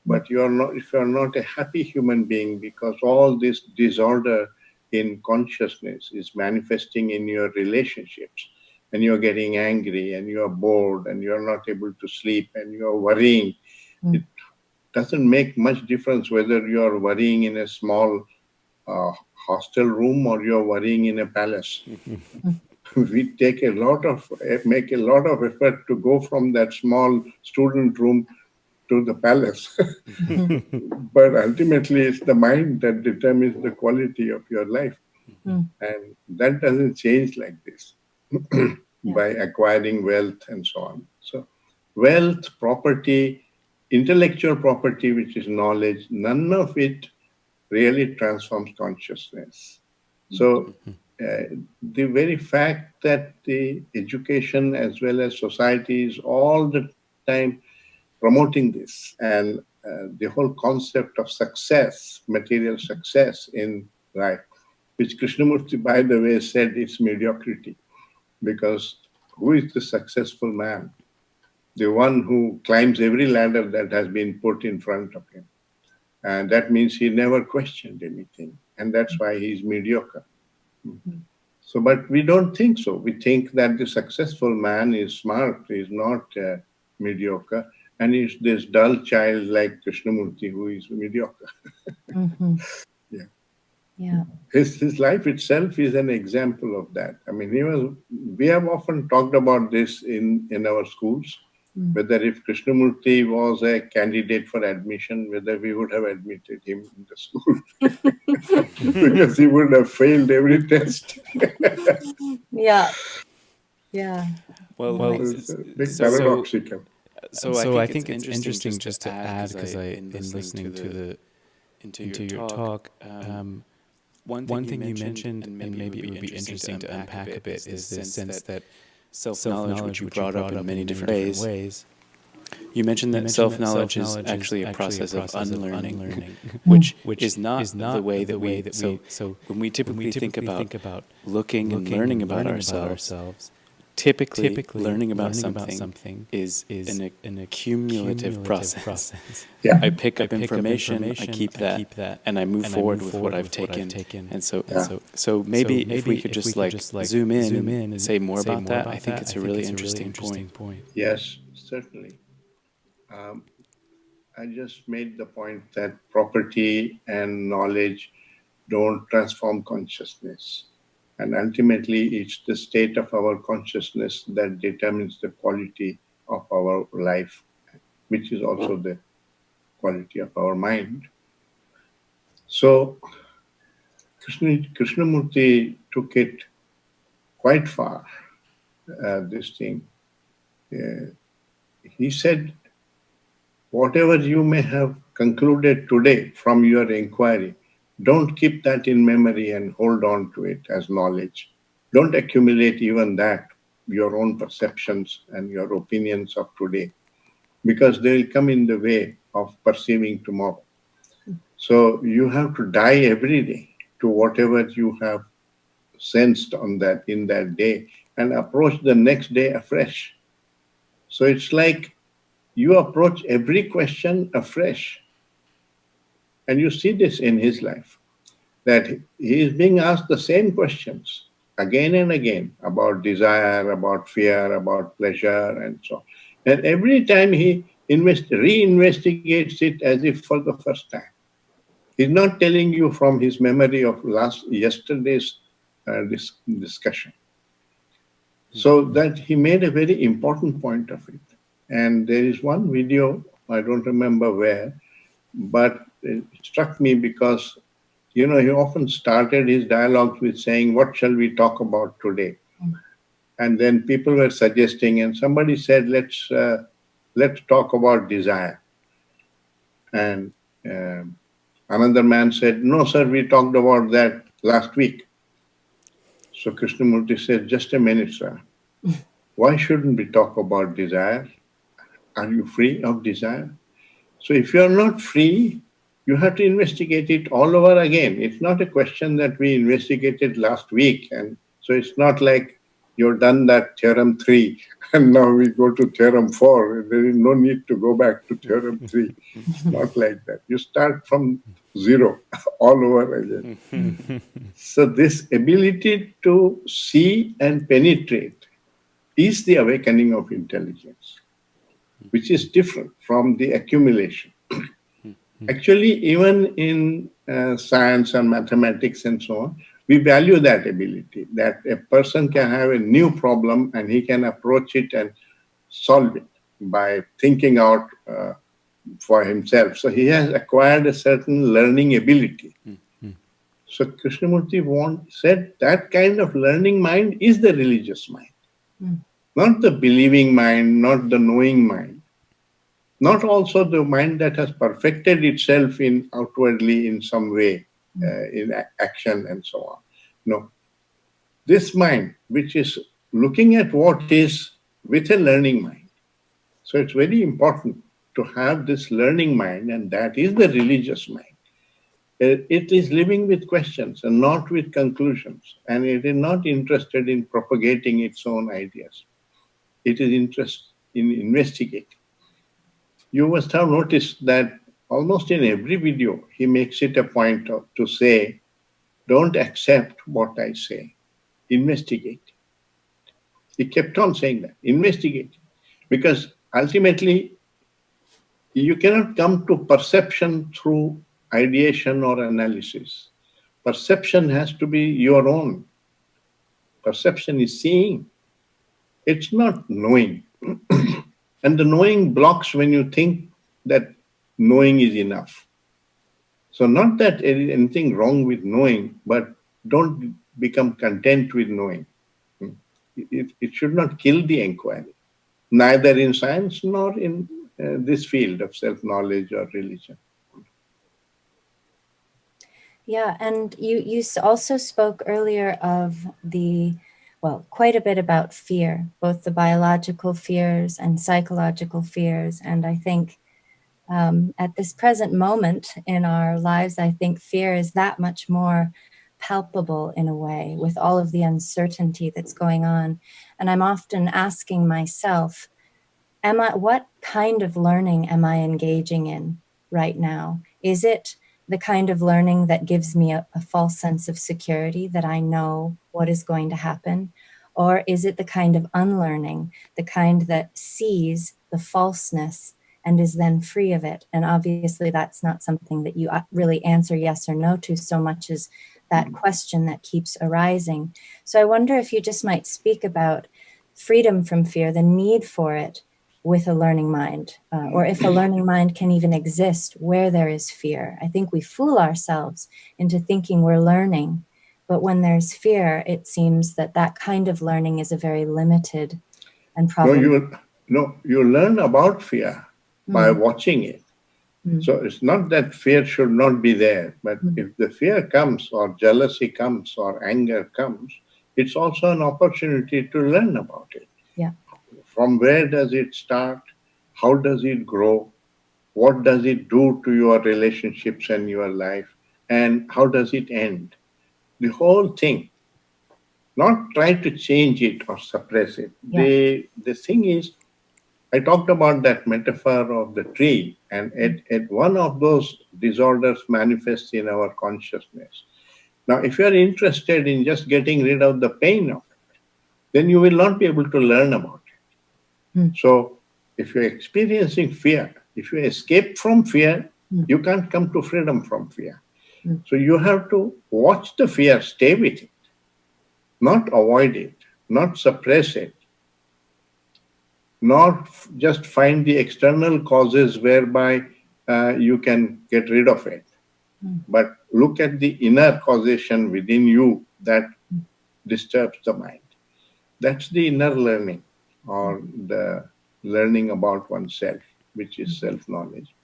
but you are not, if you are not a happy human being, because all this disorder in consciousness is manifesting in your relationships, and you're getting angry, and you're bored, and you're not able to sleep, and you're worrying. It doesn't make much difference whether you're worrying in a small hostel room or you're worrying in a palace. We make a lot of effort to go from that small student room to the palace. But ultimately, it's the mind that determines the quality of your life. And that doesn't change like this by acquiring wealth and so on. So wealth, property, intellectual property, which is knowledge, none of it really transforms consciousness. So the very fact that the education as well as society is all the time promoting this, and the whole concept of success, material success in life, which Krishnamurti, by the way, said it's mediocrity, because who is the successful man? The one who climbs every ladder that has been put in front of him. And that means he never questioned anything. And that's why he's mediocre. So, but we don't think so. We think that the successful man is smart, is not mediocre. And it's this dull child like Krishnamurti who is mediocre. Yeah. His life itself is an example of that. I mean, we have often talked about this in our schools, whether if Krishnamurti was a candidate for admission, whether we would have admitted him in the school. Because he would have failed every test. Yeah. Well, it's a big paradoxical. So I think it's interesting just to add, because in listening to your talk, one thing you mentioned, and maybe it would be interesting to unpack a bit, is this sense that self-knowledge, which you brought up in many different ways. You mentioned that self-knowledge is actually a process of unlearning, which is not the way that we. So when we typically think about looking and learning about ourselves, typically learning about something is an accumulative process. Yeah. I pick up information, I keep that, and I move forward with what I've taken. And so maybe if we could just like zoom in and say more about that, I think it's a really interesting point. Yes, certainly. I just made the point that property and knowledge don't transform consciousness. And ultimately, it's the state of our consciousness that determines the quality of our life, which is also the quality of our mind. So, Krishnamurti took it quite far, this thing. He said, whatever you may have concluded today from your inquiry, don't keep that in memory and hold on to it as knowledge. Don't accumulate even that, your own perceptions and your opinions of today, because they will come in the way of perceiving tomorrow. So you have to die every day to whatever you have sensed on that in that day and approach the next day afresh. So it's like you approach every question afresh. And you see this in his life, that he is being asked the same questions again and again about desire, about fear, about pleasure, and so on. And every time he reinvestigates it as if for the first time. He's not telling you from his memory of yesterday's discussion. So that he made a very important point of it. And there is one video, I don't remember where, but it struck me because, he often started his dialogues with saying, what shall we talk about today? And then people were suggesting, and somebody said, let's talk about desire. And another man said, no, sir, we talked about that last week. So Krishnamurti said, just a minute, sir. Why shouldn't we talk about desire? Are you free of desire? So if you're not free, you have to investigate it all over again. It's not a question that we investigated last week. And so it's not like you've done that theorem 3 and now we go to theorem 4. There is no need to go back to theorem 3. It's not like that. You start from 0 all over again. So this ability to see and penetrate is the awakening of intelligence, which is different from the accumulation. Actually, even in science and mathematics and so on, we value that ability, that a person can have a new problem and he can approach it and solve it by thinking out for himself. So he has acquired a certain learning ability. So Krishnamurti said that kind of learning mind is the religious mind. Not the believing mind, not the knowing mind. Not also the mind that has perfected itself in outwardly in some way, in action and so on. No. This mind, which is looking at what is with a learning mind. So it's very important to have this learning mind, and that is the religious mind. It is living with questions and not with conclusions, and it is not interested in propagating its own ideas. It is interested in investigating. You must have noticed that almost in every video, he makes it a point to say, don't accept what I say, investigate. He kept on saying that, investigate. Because ultimately, you cannot come to perception through ideation or analysis. Perception has to be your own. Perception is seeing. It's not knowing. And the knowing blocks when you think that knowing is enough. So not that there is anything wrong with knowing, but don't become content with knowing. It should not kill the inquiry, neither in science nor in this field of self-knowledge or religion. Yeah, and you also spoke earlier of quite a bit about fear, both the biological fears and psychological fears. And I think at this present moment in our lives, I think fear is that much more palpable in a way with all of the uncertainty that's going on. And I'm often asking myself, what kind of learning am I engaging in right now? Is it the kind of learning that gives me a false sense of security that I know what is going to happen? Or is it the kind of unlearning, the kind that sees the falseness and is then free of it? And obviously that's not something that you really answer yes or no to so much as that question that keeps arising. So I wonder if you just might speak about freedom from fear, the need for it with a learning mind, or if a learning mind can even exist where there is fear. I think we fool ourselves into thinking we're learning, but when there's fear, it seems that that kind of learning is a very limited and problem. You learn about fear by watching it. So it's not that fear should not be there, but if the fear comes or jealousy comes or anger comes, it's also an opportunity to learn about it. Yeah. From where does it start? How does it grow? What does it do to your relationships and your life? And how does it end? The whole thing. Not try to change it or suppress it. Yeah. The thing is, I talked about that metaphor of the tree, and at one of those disorders manifests in our consciousness. Now, if you are interested in just getting rid of the pain of it, then you will not be able to learn about it. So, if you're experiencing fear, if you escape from fear, you can't come to freedom from fear. So, you have to watch the fear, stay with it, not avoid it, not suppress it, not just find the external causes whereby you can get rid of it, but look at the inner causation within you that disturbs the mind. That's the inner learning, or the learning about oneself, which is self-knowledge.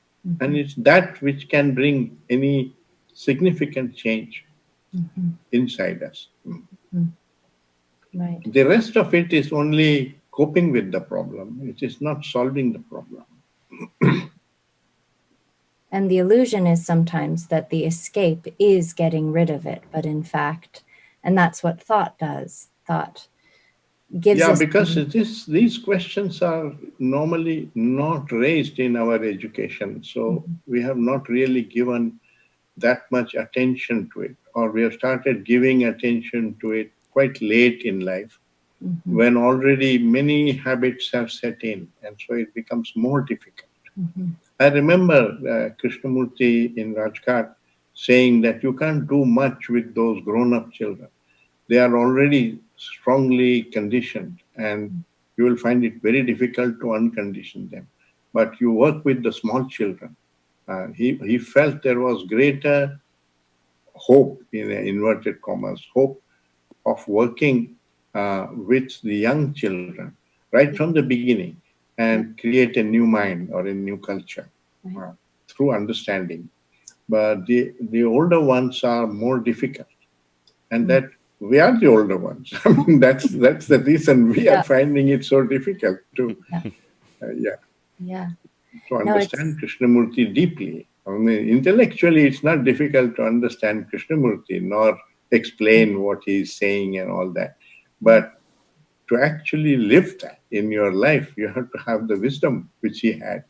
And it's that which can bring any significant change inside us. Right. The rest of it is only coping with the problem. It is not solving the problem. And the illusion is sometimes that the escape is getting rid of it, but in fact, and that's what thought does. Thought gives us... Yeah, because these questions are normally not raised in our education. So we have not really given that much attention to it, or we have started giving attention to it quite late in life, when already many habits have set in, and so it becomes more difficult. I remember Krishnamurti in Rajghat saying that you can't do much with those grown-up children. They are already strongly conditioned, and you will find it very difficult to uncondition them. But you work with the small children. He felt there was greater hope, in inverted commas, hope of working with the young children right from the beginning and create a new mind or a new culture through understanding. But the older ones are more difficult, and that we are the older ones. I mean, that's the reason we are finding it so difficult to to understand Krishnamurti deeply. I mean, intellectually, it's not difficult to understand Krishnamurti nor explain what he's saying and all that. But to actually live that in your life, you have to have the wisdom which he had.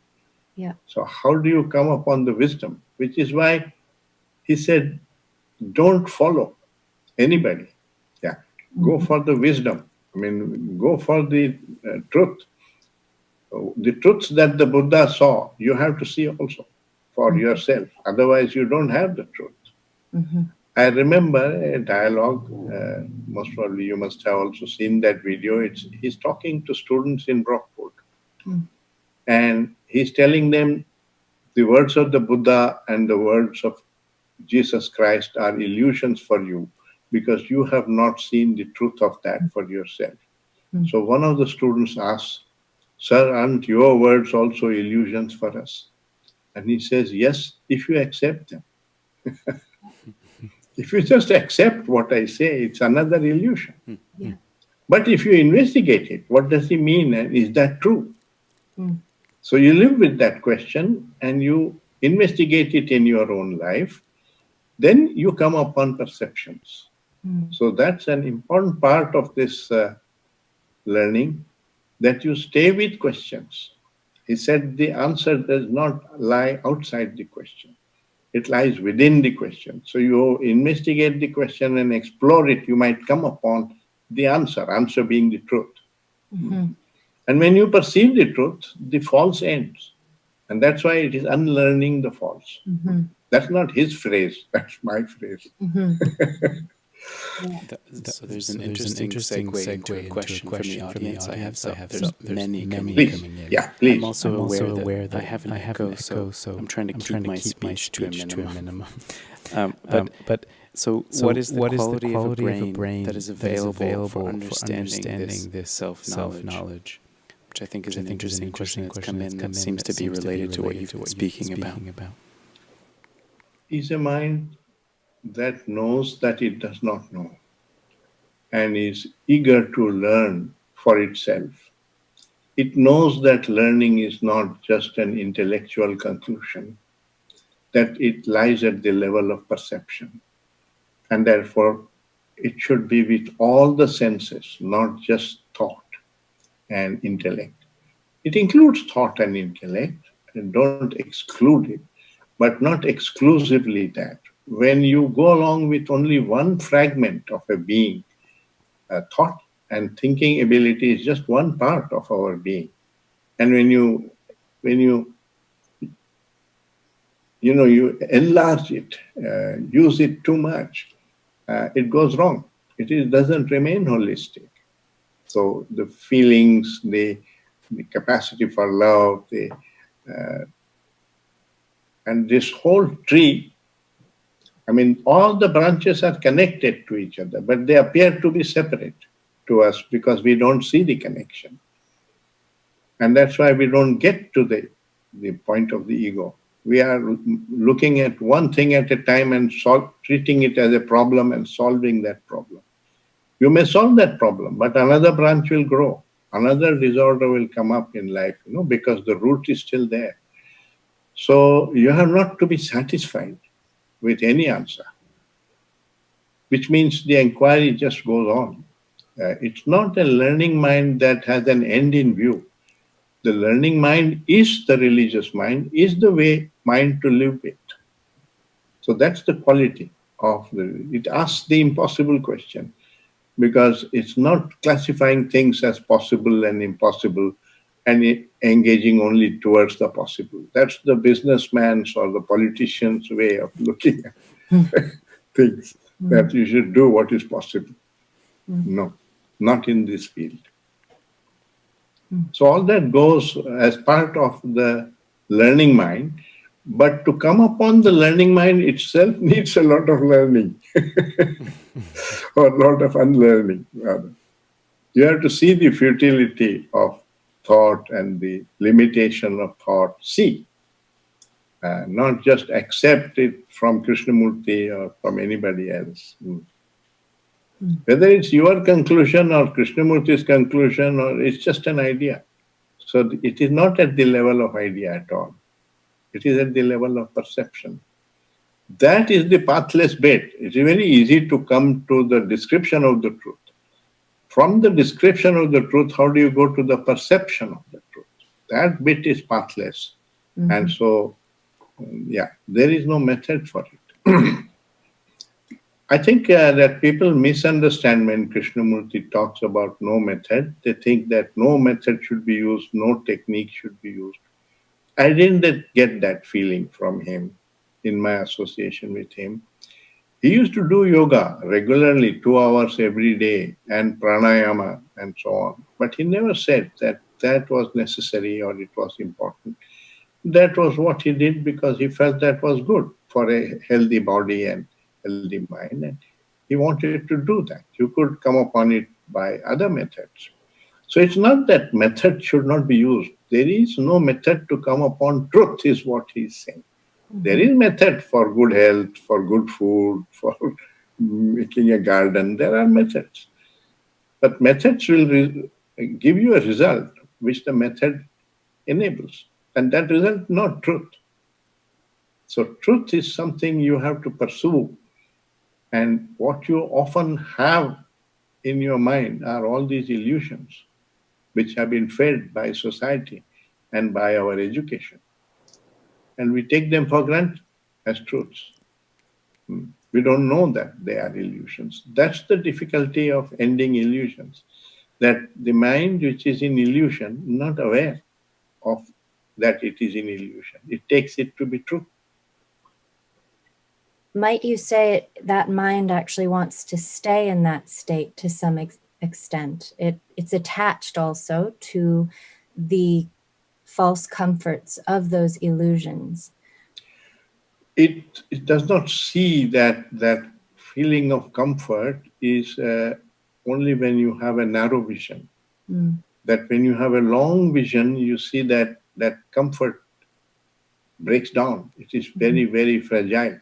So how do you come upon the wisdom? Which is why he said, don't follow anybody. Go for the wisdom. I mean, go for the truth. The truths that the Buddha saw, you have to see also for yourself. Otherwise, you don't have the truth. I remember a dialogue, most probably you must have also seen that video. He's talking to students in Brockwood. And he's telling them the words of the Buddha and the words of Jesus Christ are illusions for you because you have not seen the truth of that for yourself. So one of the students asks, "Sir, aren't your words also illusions for us?" And he says, "Yes, if you accept them." If you just accept what I say, it's another illusion. But if you investigate it, what does he mean? And is that true? So you live with that question and you investigate it in your own life. Then you come upon perceptions. So that's an important part of this learning, that you stay with questions. He said the answer does not lie outside the question. It lies within the question. So you investigate the question and explore it, you might come upon the answer being the truth. And when you perceive the truth, the false ends. And that's why it is unlearning the false. That's not his phrase, that's my phrase. So there's an interesting segue into a question from the audience. I have there's many coming in. Yeah, please. I'm also aware that I have an echo, so I'm trying to keep my speech to a minimum. So what is the quality of a brain that is available for understanding this self-knowledge? Which I think is an interesting question that's come in that seems to be related to what you've been speaking about. Is a mind that knows that it does not know and is eager to learn for itself. It knows that learning is not just an intellectual conclusion, that it lies at the level of perception. And therefore, it should be with all the senses, not just thought and intellect. It includes thought and intellect, and don't exclude it, but not exclusively that. When you go along with only one fragment of a being, thought and thinking ability is just one part of our being. And when you enlarge it, use it too much, it goes wrong. It doesn't remain holistic. So the feelings, the capacity for love, and this whole tree, I mean, all the branches are connected to each other, but they appear to be separate to us because we don't see the connection. And that's why we don't get to the point of the ego. We are looking at one thing at a time and treating it as a problem and solving that problem. You may solve that problem, but another branch will grow. Another disorder will come up in life, because the root is still there. So you have not to be satisfied with any answer, which means the inquiry just goes on. It's not a learning mind that has an end in view. The learning mind is the religious mind, is the way mind to live with. So that's the quality of it asks the impossible question, because it's not classifying things as possible and impossible and engaging only towards the possible. That's the businessman's or the politician's way of looking at things, that you should do what is possible. No, not in this field. So all that goes as part of the learning mind, But to come upon the learning mind itself needs a lot of learning or a lot of unlearning, rather. You have to see the futility of thought and the limitation of thought. See, not just accept it from Krishnamurti or from anybody else. Whether it's your conclusion or Krishnamurti's conclusion, or it's just an idea. So it is not at the level of idea at all. It is at the level of perception. That is the pathless bit. It's very easy to come to the description of the truth. From the description of the truth, how do you go to the perception of the truth? That bit is pathless. And so, there is no method for it. I think that people misunderstand when Krishnamurti talks about no method. They think that no method should be used, no technique should be used. I didn't get that feeling from him in my association with him. He used to do yoga regularly, 2 hours every day, and pranayama and so on. But he never said that that was necessary or it was important. That was what he did because he felt that was good for a healthy body and healthy mind. And he wanted to do that. You could come upon it by other methods. So it's not that method should not be used. There is no method to come upon truth, is what he's saying. There is method for good health, for good food, for making a garden. There are methods. But methods will give you a result which the method enables. And that result, not truth. So truth is something you have to pursue. And what you often have in your mind are all these illusions which have been fed by society and by our education. And we take them for granted as truths. We don't know that they are illusions. That's the difficulty of ending illusions, that the mind which is in illusion, not aware of that it is in illusion. It takes it to be true. Might you say that mind actually wants to stay in that state to some extent? It's attached also to the false comforts of those illusions. It does not see that feeling of comfort is only when you have a narrow vision. That when you have a long vision, you see that comfort breaks down. It is very, very fragile.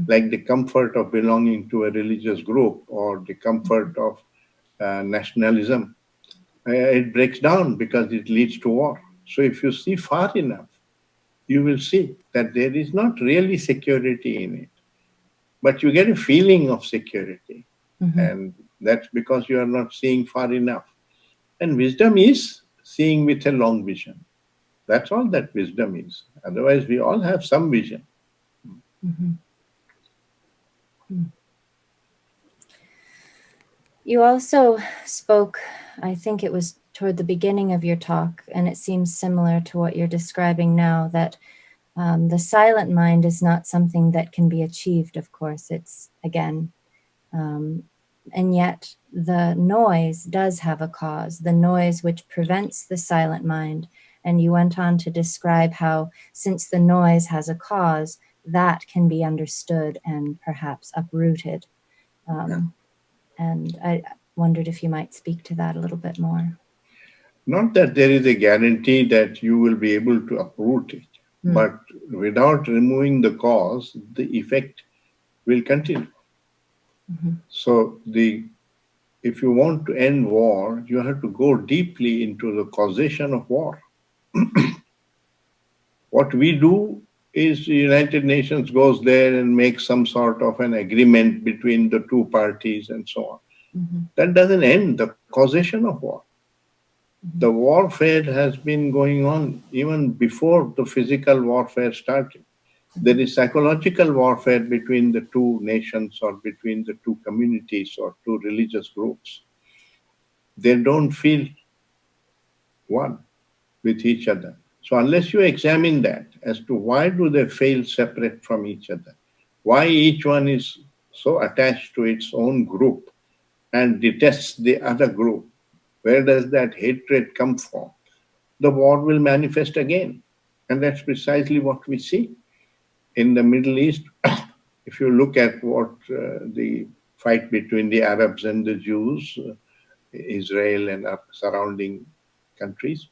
Like the comfort of belonging to a religious group or the comfort of nationalism. It breaks down because it leads to war. So if you see far enough, you will see that there is not really security in it. But you get a feeling of security. And that's because you are not seeing far enough. And wisdom is seeing with a long vision. That's all that wisdom is. Otherwise, we all have some vision. You also spoke, I think it was toward the beginning of your talk, and it seems similar to what you're describing now, that the silent mind is not something that can be achieved, of course. It's, again, and yet the noise does have a cause, the noise which prevents the silent mind. And you went on to describe how, since the noise has a cause, that can be understood and perhaps uprooted. And I wondered if you might speak to that a little bit more. Not that there is a guarantee that you will be able to uproot it, but without removing the cause, the effect will continue. So if you want to end war, you have to go deeply into the causation of war. What we do is the United Nations goes there and makes some sort of an agreement between the two parties and so on. That doesn't end the causation of war. The warfare has been going on even before the physical warfare started. There is psychological warfare between the two nations or between the two communities or two religious groups. They don't feel one with each other. So unless you examine that as to why do they feel separate from each other, why each one is so attached to its own group and detests the other group, where does that hatred come from? The war will manifest again. And that's precisely what we see in the Middle East. If you look at what the fight between the Arabs and the Jews, Israel and surrounding countries,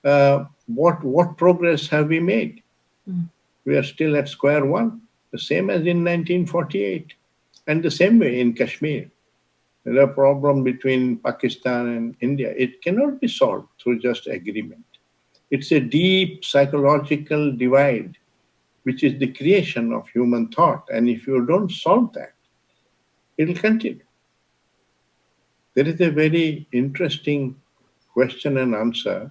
what progress have we made? We are still at square one, the same as in 1948, and the same way in Kashmir. There's a problem between Pakistan and India. It cannot be solved through just agreement. It's a deep psychological divide, which is the creation of human thought. And if you don't solve that, it'll continue. There is a very interesting question and answer.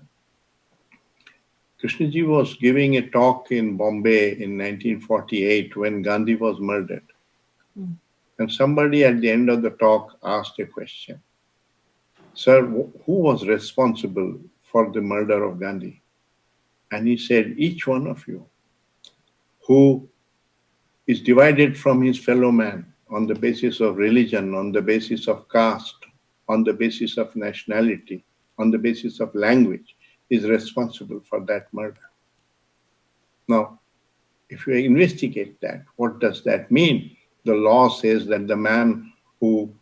Krishnaji was giving a talk in Bombay in 1948 when Gandhi was murdered. And somebody at the end of the talk asked a question. Sir, who was responsible for the murder of Gandhi? And he said, each one of you who is divided from his fellow man on the basis of religion, on the basis of caste, on the basis of nationality, on the basis of language, is responsible for that murder. Now, if you investigate that, what does that mean? The law says that the man who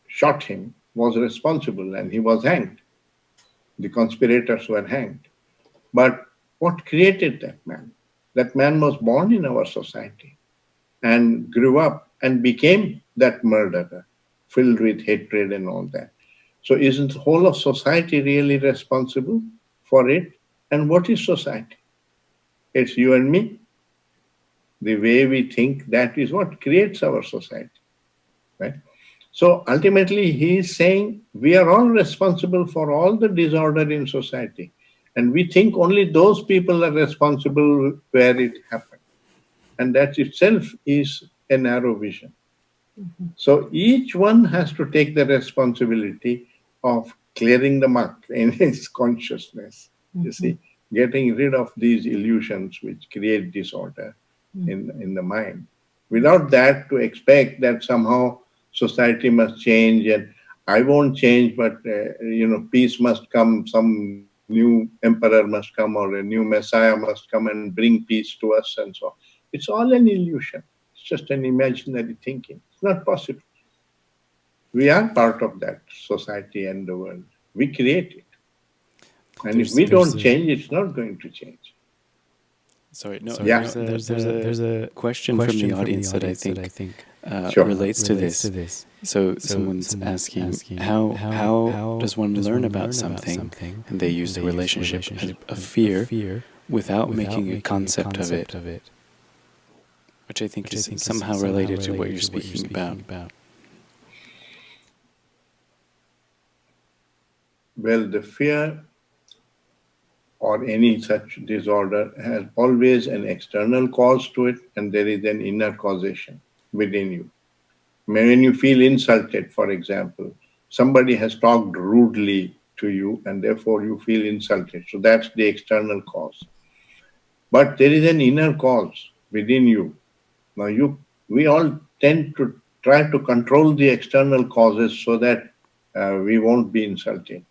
shot him was responsible and he was hanged. The conspirators were hanged. But what created that man? That man was born in our society and grew up and became that murderer, filled with hatred and all that. So isn't the whole of society really responsible for it? And what is society? It's you and me. The way we think, that is what creates our society, right? So ultimately, he is saying we are all responsible for all the disorder in society. And we think only those people are responsible where it happened. And that itself is a narrow vision. So each one has to take the responsibility of clearing the muck in his consciousness, you see, getting rid of these illusions which create disorder in the mind. Without that, to expect that somehow society must change and I won't change, but peace must come, some new emperor must come or a new messiah must come and bring peace to us and so on. It's all an illusion. It's just an imaginary thinking. It's not possible. We are part of that society and the world. We create it. And if we don't change, it's not going to change. Sorry, no. Yeah. There's a question from the audience that I think relates to this. So someone's asking, how does one learn about something? And they use the relationship of fear without making a concept of it, which I think is somehow related to what you're speaking about. Well, the fear or any such disorder has always an external cause to it, and there is an inner causation within you. When you feel insulted, for example, somebody has talked rudely to you, and therefore you feel insulted. So that's the external cause. But there is an inner cause within you. Now, we all tend to try to control the external causes so that we won't be insulted.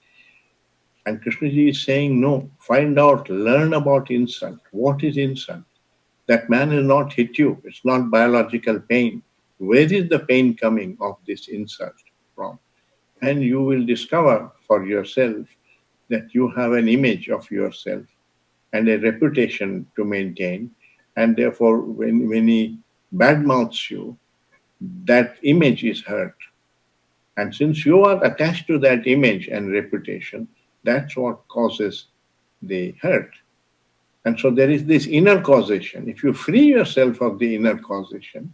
And Krishnaji is saying, no, find out, learn about insult. What is insult? That man has not hit you. It's not biological pain. Where is the pain coming of this insult from? And you will discover for yourself that you have an image of yourself and a reputation to maintain. And therefore, when he badmouths you, that image is hurt. And since you are attached to that image and reputation, that's what causes the hurt. And so there is this inner causation. If you free yourself of the inner causation,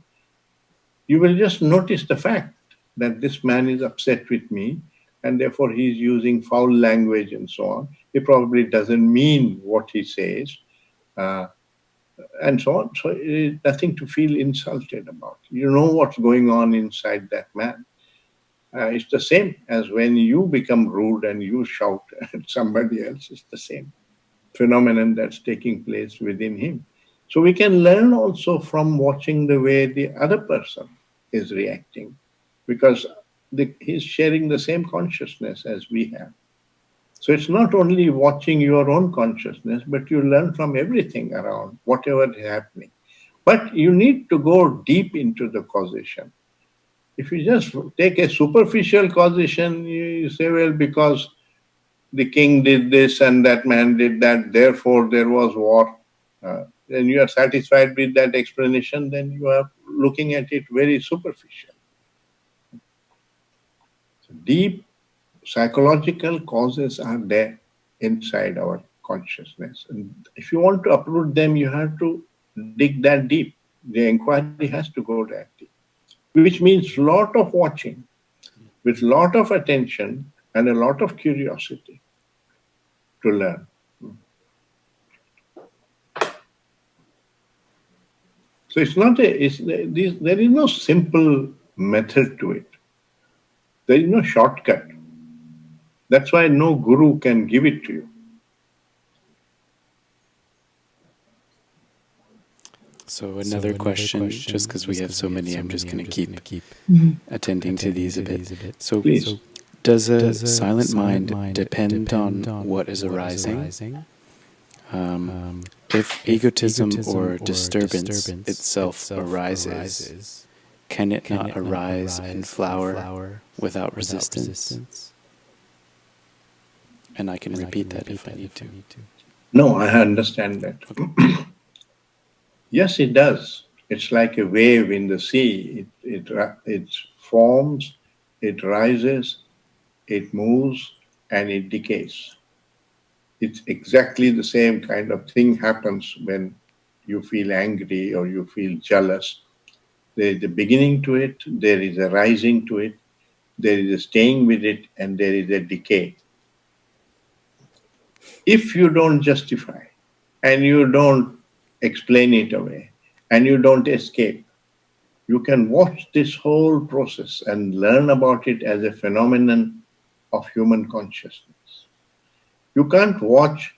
you will just notice the fact that this man is upset with me and therefore he's using foul language and so on. He probably doesn't mean what he says and so on. So it is nothing to feel insulted about. You know what's going on inside that man. It's the same as when you become rude and you shout at somebody else. It's the same phenomenon that's taking place within him. So we can learn also from watching the way the other person is reacting, because he's sharing the same consciousness as we have. So it's not only watching your own consciousness, but you learn from everything around, whatever is happening. But you need to go deep into the causation. If you just take a superficial causation, you say, well, because the king did this and that man did that, therefore there was war. Then you are satisfied with that explanation, then you are looking at it very superficial. Deep psychological causes are there inside our consciousness. And if you want to uproot them, you have to dig that deep. The inquiry has to go that deep, which means lot of watching with lot of attention and a lot of curiosity to learn. So it's not there is no simple method to it. There is no shortcut. That's why no guru can give it to you. So another question, just because we have so many, I'm just going to keep attending to these a bit. So does a silent mind depend on what is arising? If egotism or disturbance itself arises, can it not arise and flower without resistance? And I can repeat that if I need to. No, I understand that. Okay. Yes, it does. It's like a wave in the sea. It forms, it rises, it moves, and it decays. It's exactly the same kind of thing happens when you feel angry or you feel jealous. There is a beginning to it, there is a rising to it, there is a staying with it, and there is a decay. If you don't justify and you don't explain it away and you don't escape, you can watch this whole process and learn about it as a phenomenon of human consciousness. You can't watch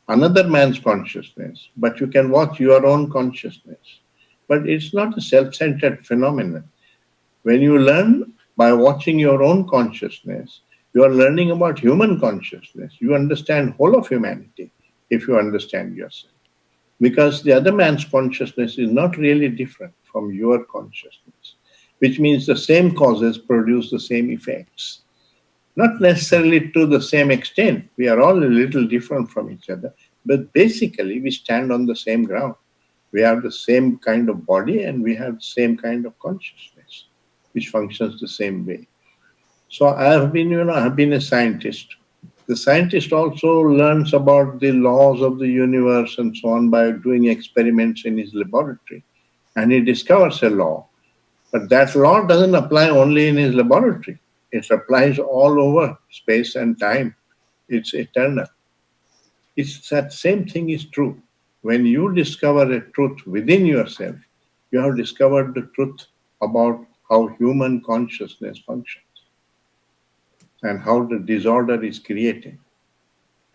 another man's consciousness, but you can watch your own consciousness. But it's not a self-centered phenomenon. When you learn by watching your own consciousness, you are learning about human consciousness. You understand whole of humanity if you understand yourself. Because the other man's consciousness is not really different from your consciousness, which means the same causes produce the same effects. Not necessarily to the same extent. We are all a little different from each other, but basically we stand on the same ground. We have the same kind of body and we have the same kind of consciousness, which functions the same way. So I've been a scientist. The scientist also learns about the laws of the universe and so on by doing experiments in his laboratory. And he discovers a law. But that law doesn't apply only in his laboratory. It applies all over space and time. It's eternal. It's that same thing is true. When you discover a truth within yourself, you have discovered the truth about how human consciousness functions and how the disorder is created.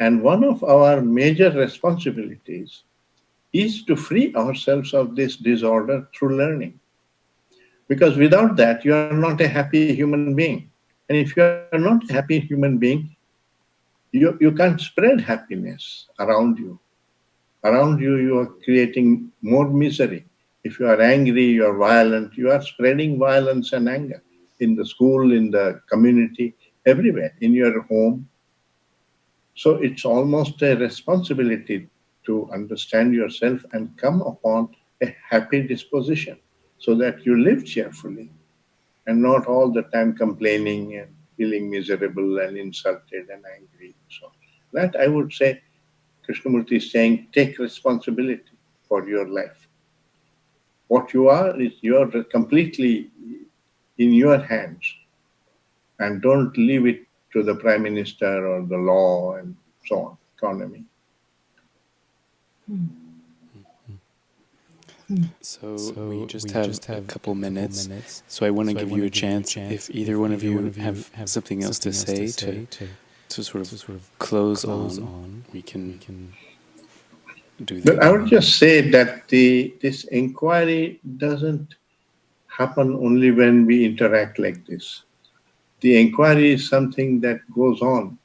And one of our major responsibilities is to free ourselves of this disorder through learning. Because without that, you are not a happy human being. And if you are not a happy human being, you can't spread happiness around you. Around you, you are creating more misery. If you are angry, you are violent, you are spreading violence and anger in the school, in the community, everywhere, in your home. So it's almost a responsibility to understand yourself and come upon a happy disposition so that you live cheerfully and not all the time complaining and feeling miserable and insulted and angry. So that I would say, Krishnamurti is saying, take responsibility for your life. What you are is you're completely in your hands, and don't leave it to the Prime Minister or the law and so on, economy. So we just have a couple minutes. So I want to give you a chance, if either one of you have something else to say to sort of close on, we can do that. But I would just say that this inquiry doesn't happen only when we interact like this. The inquiry is something that goes on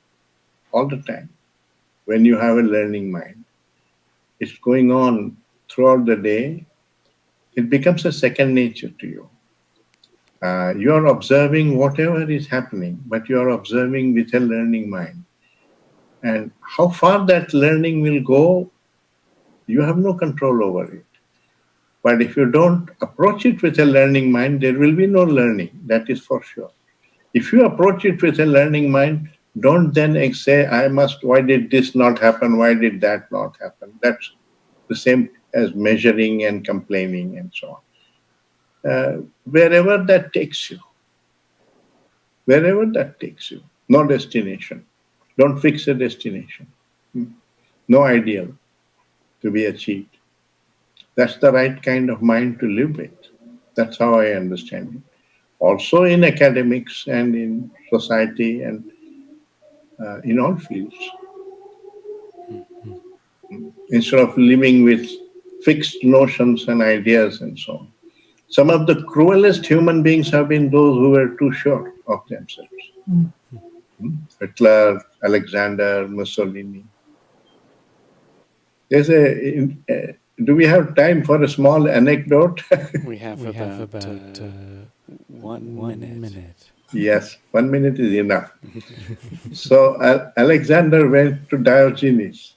all the time. When you have a learning mind, it's going on throughout the day. It becomes a second nature to you. You are observing whatever is happening, but you are observing with a learning mind. And how far that learning will go, you have no control over it. But if you don't approach it with a learning mind, there will be no learning. That is for sure. If you approach it with a learning mind, don't then say, why did this not happen? Why did that not happen? That's the same as measuring and complaining and so on. Wherever that takes you, no destination. Don't fix a destination. No ideal to be achieved. That's the right kind of mind to live with. That's how I understand it. Also in academics and in society and in all fields. Instead of living with fixed notions and ideas and so on. Some of the cruelest human beings have been those who were too sure of themselves. Hitler, Alexander, Mussolini. There's do we have time for a small anecdote? We have about 1 minute. Yes, 1 minute is enough. So Alexander went to Diogenes,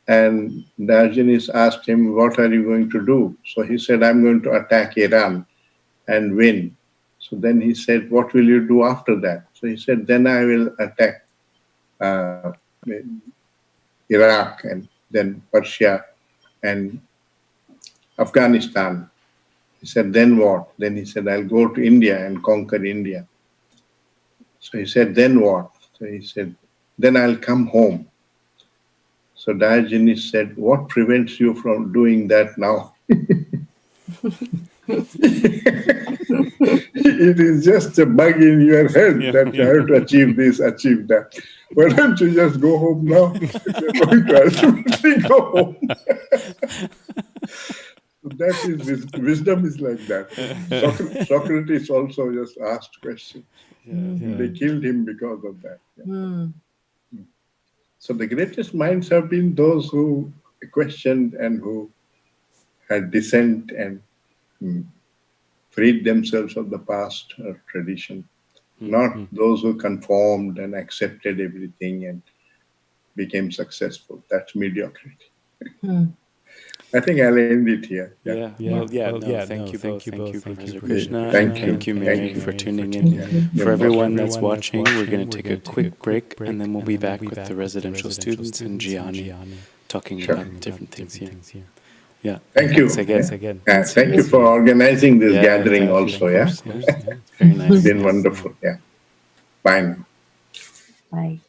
and Diogenes asked him, what are you going to do? So he said, I'm going to attack Iran and win. So then he said, what will you do after that? So he said, then I will attack Iraq and then Persia and Afghanistan. He said, then what? Then he said, I'll go to India and conquer India. So he said, then what? So he said, then I'll come home. So Diogenes said, what prevents you from doing that now? It is just a bug in your head that you have to achieve this, achieve that. Why don't you just go home now? You're going to ultimately go home. That is wisdom is like that. Socrates also just asked questions. They killed him because of that. So the greatest minds have been those who questioned and who had dissent and freed themselves of the past or tradition, not those who conformed and accepted everything and became successful. That's mediocrity. I think I'll end it here. Thank you both, Professor Krishna. Thank you, Mary, for tuning in. For everyone that's watching, we're going to take a quick break, and then we'll be back with the residential students and Gianni talking about different things here. Yeah. Thank you. Thanks again. Thank you for organizing this gathering also. Very nice. It's been wonderful. Yeah. Bye now. Bye.